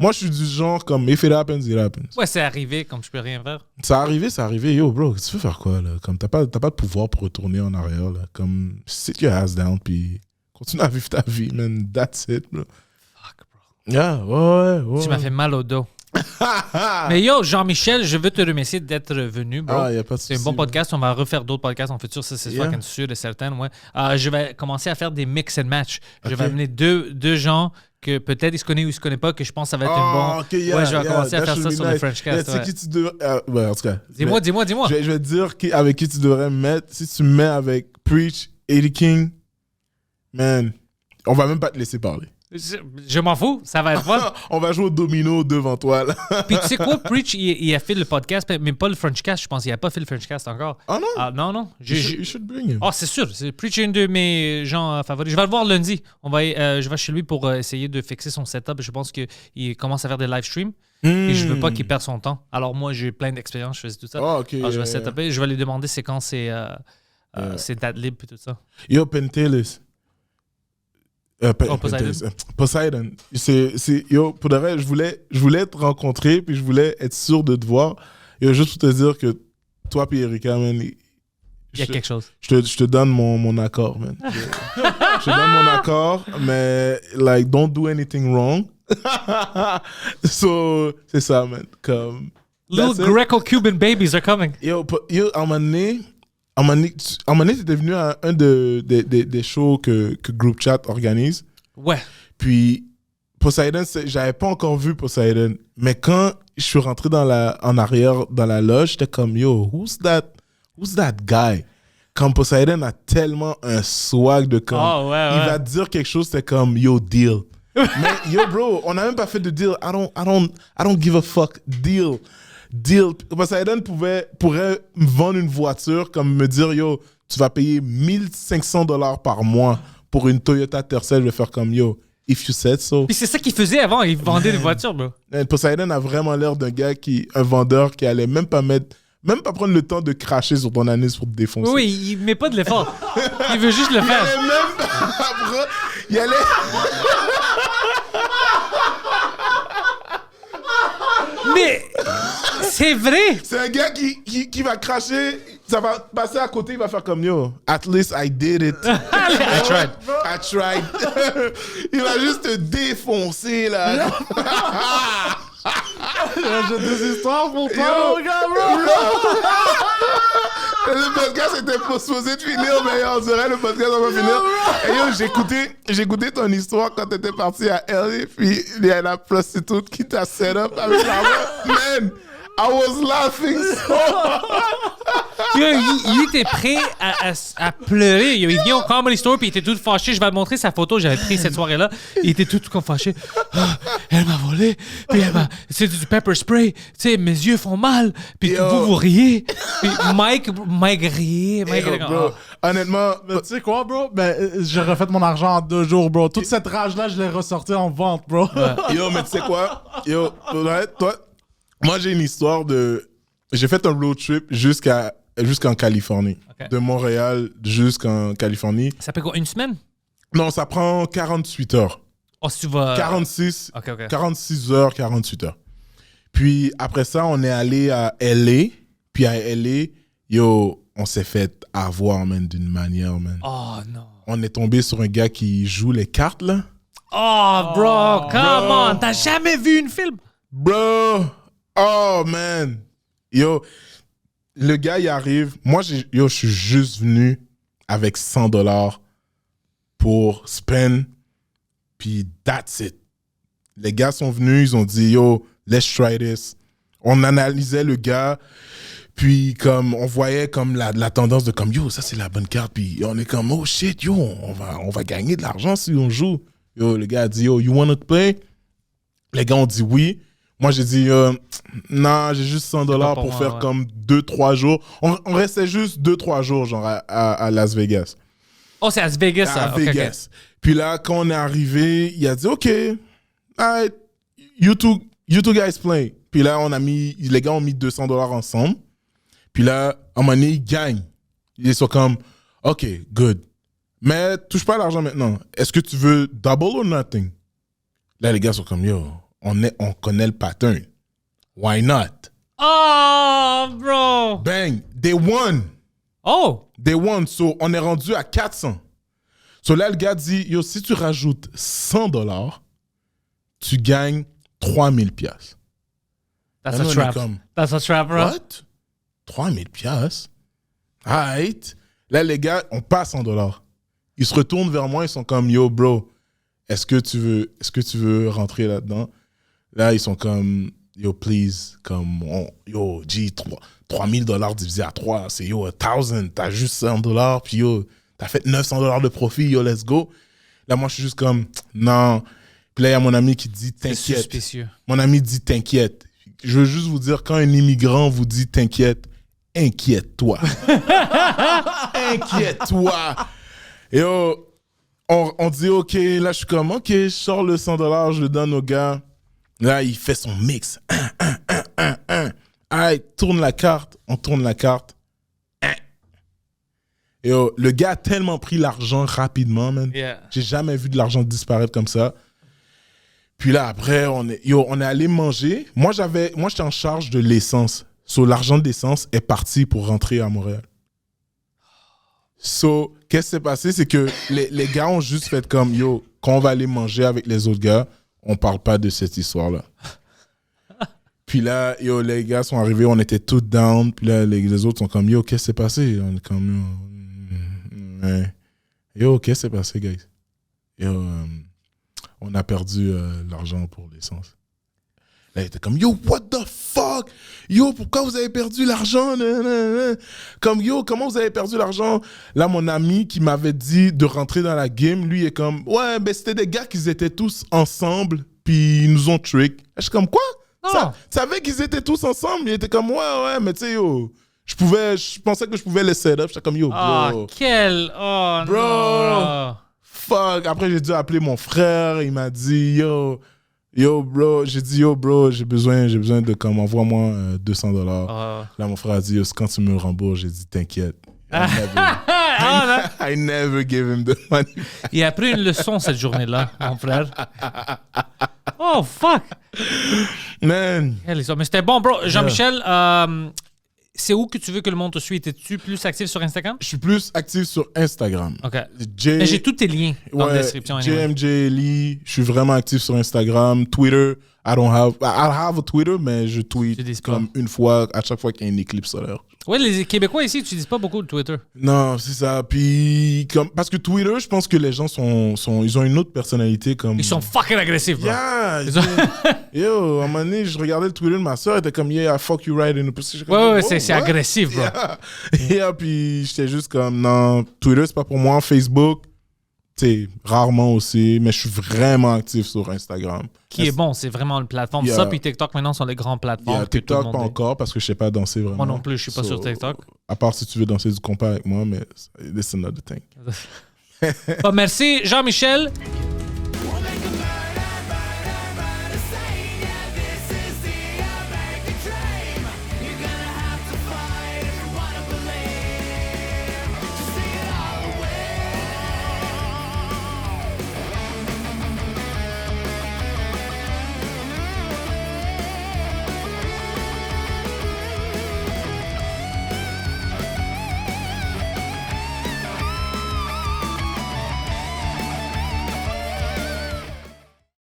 moi, je suis du genre comme, if it happens, it happens. Ouais, c'est arrivé, comme je peux rien faire. Ça arrivé, yo, bro, tu veux faire quoi, là? Comme, t'as pas de pouvoir pour retourner en arrière, là. Comme, sit your ass down, puis continue à vivre ta vie, man. That's it, bro. Fuck, bro. Yeah, ouais. Tu m'as fait mal au dos. Mais yo, Jean-Michel, je veux te remercier d'être venu, bro. Y a pas de C'est un souci, bon podcast. On va refaire d'autres podcasts en futur. Ça, c'est fucking sûr et certain. Ouais. Je vais commencer à faire des mix and match. Je vais amener deux gens que peut-être ils se connaissent ou ils se connaissent pas, que je pense que ça va être une bonne. Okay, ouais, je vais commencer à faire ça sur le Frenchcast. C'est qui tu devrais. En tout cas. Dis-moi. Je vais te dire avec qui tu devrais me mettre. Si tu me mets avec Preach, Eddie King, man, on va même pas te laisser parler. Je m'en fous, ça va être fun. On va jouer au domino devant toi, là. Puis tu sais quoi, Preach, il a fait le podcast, mais pas le Frenchcast, je pense. Il n'a pas fait le Frenchcast encore. Ah non? Non. You should bring him. C'est sûr. Preach est un de mes gens favoris. Je vais le voir lundi. Je vais chez lui pour essayer de fixer son setup. Je pense qu'il commence à faire des live streams. Et je veux pas qu'il perde son temps. Alors moi, j'ai plein d'expérience, je faisais tout ça. Je vais setuper. Je vais lui demander c'est quand c'est Datlib et tout ça. Yo, Pentelis. Poseidon. Yo, pour de vrai, je voulais te rencontrer, puis je voulais être sûr de te voir. Et juste pour te dire que toi et Erika, man, il y a quelque chose. Je te donne mon accord, man. Je te donne mon accord, mais like, don't do anything wrong. So, c'est ça, man. Comme, little Greco-Cuban babies are coming. Yo, à un moment donné, t'étais venu à un des shows que Group Chat organise. Ouais. Puis, Poseidon, j'avais pas encore vu Poseidon. Mais quand je suis rentré en arrière dans la loge, j'étais comme, yo, who's that guy? Comme Poseidon a tellement un swag de comme... Oh, ouais. Il va te dire quelque chose, c'est comme, yo, deal. Mais, yo, bro, on n'a même pas fait de deal. I don't give a fuck. Deal. Poseidon pourrait me vendre une voiture, comme me dire, yo, tu vas payer $1,500 par mois pour une Toyota Tercel. Je vais faire comme, yo, if you said so. Puis c'est ça qu'il faisait avant, il vendait des voitures, bro. Poseidon a vraiment l'air d'un gars un vendeur qui allait même pas prendre le temps de cracher sur ton anus pour te défoncer. Oui, il met pas de l'effort. Il veut juste le faire. Il allait... Mais c'est vrai. C'est un gars qui va cracher, ça va passer à côté, il va faire comme yo. At least I did it. I tried. Il va juste te défoncer là. J'ai des histoires pour toi, mon gars, bro. Le podcast était supposé de finir, mais on dirait le podcast va pas finir. Et yo, j'ai écouté ton histoire quand t'étais parti à LA, puis il y a la prostitute qui t'a set up avec la main. Man, I was laughing so Il était prêt à pleurer. Il vient au Comedy Store puis il était tout fâché. Je vais te montrer sa photo. J'avais pris cette soirée-là. Il était tout comme fâché. Ah, elle m'a volé. Puis c'est du pepper spray. Tu sais, mes yeux font mal. Puis vous riez. Puis Mike riait. bro, honnêtement, Mais tu sais quoi, bro? J'ai refait mon argent en 2 jours, bro. Toute cette rage-là, je l'ai ressortie en vente, bro. Yo, mais tu sais quoi? Yo, toi, moi j'ai une histoire de... J'ai fait un road trip jusqu'en Californie. Okay. De Montréal jusqu'en Californie. Ça fait quoi, une semaine? Non, ça prend 48 heures. Oh, si tu vas... 46 heures, 48 heures. Puis après ça, on est allé à LA. Puis à LA, yo, on s'est fait avoir, man, d'une manière, man. Oh, non. On est tombé sur un gars qui joue les cartes, là. Oh, bro, come on. T'as jamais vu une film? Bro! Oh, man! Yo, le gars, il arrive. Moi, je suis juste venu avec $100 pour spend. Puis, that's it. Les gars sont venus, ils ont dit, yo, let's try this. On analysait le gars. Puis, comme, on voyait comme la tendance de comme, yo, ça, c'est la bonne carte. Puis, on est comme, oh, shit, yo, on va gagner de l'argent si on joue. Yo, le gars a dit, yo, you wanna play? Les gars ont dit oui. Moi, j'ai dit, non, j'ai juste $100 pour faire comme 2-3 jours. On restait juste 2-3 jours, genre, à Las Vegas. Oh, c'est à Las Vegas, ça? À Vegas. Okay. Puis là, quand on est arrivé, il a dit, OK, right, you two guys play. Puis là, les gars ont mis $200 ensemble. Puis là, à un moment donné, ils gagnent. Ils sont comme, OK, good. Mais touche pas à l'argent maintenant. Est-ce que tu veux double or nothing? Là, les gars sont comme, yo, on connaît le pattern. Why not? Oh, bro! Bang! They won! Oh! They won. So, on est rendu à 400. So là, le gars dit, yo, si tu rajoutes $100, tu gagnes 3000$. That's a trap. That's a trap, bro. What? 3000$? Alright. Là, les gars, on passe $100. Ils se retournent vers moi, ils sont comme, yo, bro, est-ce que tu veux rentrer là-dedans? Là, ils sont comme, yo, please, comme, yo, G, $3000 divisé à 3, c'est yo, 1000, t'as juste $100, puis yo, t'as fait $900 de profit, yo, let's go. Là, moi, je suis juste comme, non. Puis là, il y a mon ami qui dit, t'inquiète. C'est suspicieux. Mon ami dit, t'inquiète. Je veux juste vous dire, quand un immigrant vous dit, t'inquiète, inquiète-toi. Inquiète-toi. Et yo, on dit, OK, là, je suis comme, OK, je sors le $100, je le donne au gars. Là, il fait son mix. Ah, il tourne la carte. On tourne la carte. Et yo, le gars a tellement pris l'argent rapidement, man. Yeah. J'ai jamais vu de l'argent disparaître comme ça. Puis là, après, on est allé manger. Moi, j'étais en charge de l'essence. So, l'argent d'essence est parti pour rentrer à Montréal. So, qu'est-ce qui s'est passé? C'est que les gars ont juste fait comme, yo, quand on va aller manger avec les autres gars, on parle pas de cette histoire-là. Puis là, yo, les gars sont arrivés, on était tous down. Puis là, les autres sont comme, yo, qu'est-ce qui s'est passé? On est comme, yo, qu'est-ce qui s'est passé, guys? Yo, on a perdu l'argent pour l'essence. Là, il était comme, yo, what the fuck? Yo, pourquoi vous avez perdu l'argent? Comme, yo, comment vous avez perdu l'argent? Là, mon ami qui m'avait dit de rentrer dans la game, lui est comme, ouais, ben c'était des gars qui étaient tous ensemble, puis ils nous ont trick. Je suis comme, quoi? Tu savais qu'ils étaient tous ensemble? Il était comme, ouais, mais tu sais, yo, je pensais que je pouvais les set up. J'étais comme, yo, bro. Oh, quel... Oh, bro. non. fuck. Après, j'ai dû appeler mon frère. Il m'a dit, yo, bro. J'ai dit, yo, bro, j'ai besoin de, comme, envoie-moi $200. Là, mon frère a dit, yo, quand tu me le rembourses, j'ai dit, t'inquiète. I never gave him the money. Il a pris une leçon cette journée-là, mon frère. Oh, fuck. Man. Mais c'était bon, bro. Jean-Michel, c'est où que tu veux que le monde te suive? Es-tu plus actif sur Instagram? Je suis plus actif sur Instagram. OK. Mais j'ai tous tes liens dans la description. JMJ Lee. Je suis vraiment actif sur Instagram. Twitter, I have a Twitter, mais je tweet comme une fois, à chaque fois qu'il y a une éclipse solaire. Ouais, les Québécois ici n'utilisent pas beaucoup de Twitter. Non, c'est ça. Puis, parce que Twitter, je pense que les gens ils ont une autre personnalité. Comme... Ils sont fucking agressifs, bro. Yeah! Yo, à un moment donné, je regardais le Twitter de ma soeur, elle était comme, yeah, I fuck you right in the pussy. Ouais, c'est agressif, bro. Yeah, puis j'étais juste comme, non, Twitter, c'est pas pour moi. Facebook, tu sais, rarement aussi, mais je suis vraiment actif sur Instagram. Qui est bon, c'est vraiment une plateforme. Ça, puis TikTok, maintenant, sont les grandes plateformes. TikTok, pas encore, parce que je sais pas danser vraiment. Moi non plus, je suis pas sur TikTok. À part si tu veux danser du compas avec moi, mais it's another thing. Merci, Jean-Michel.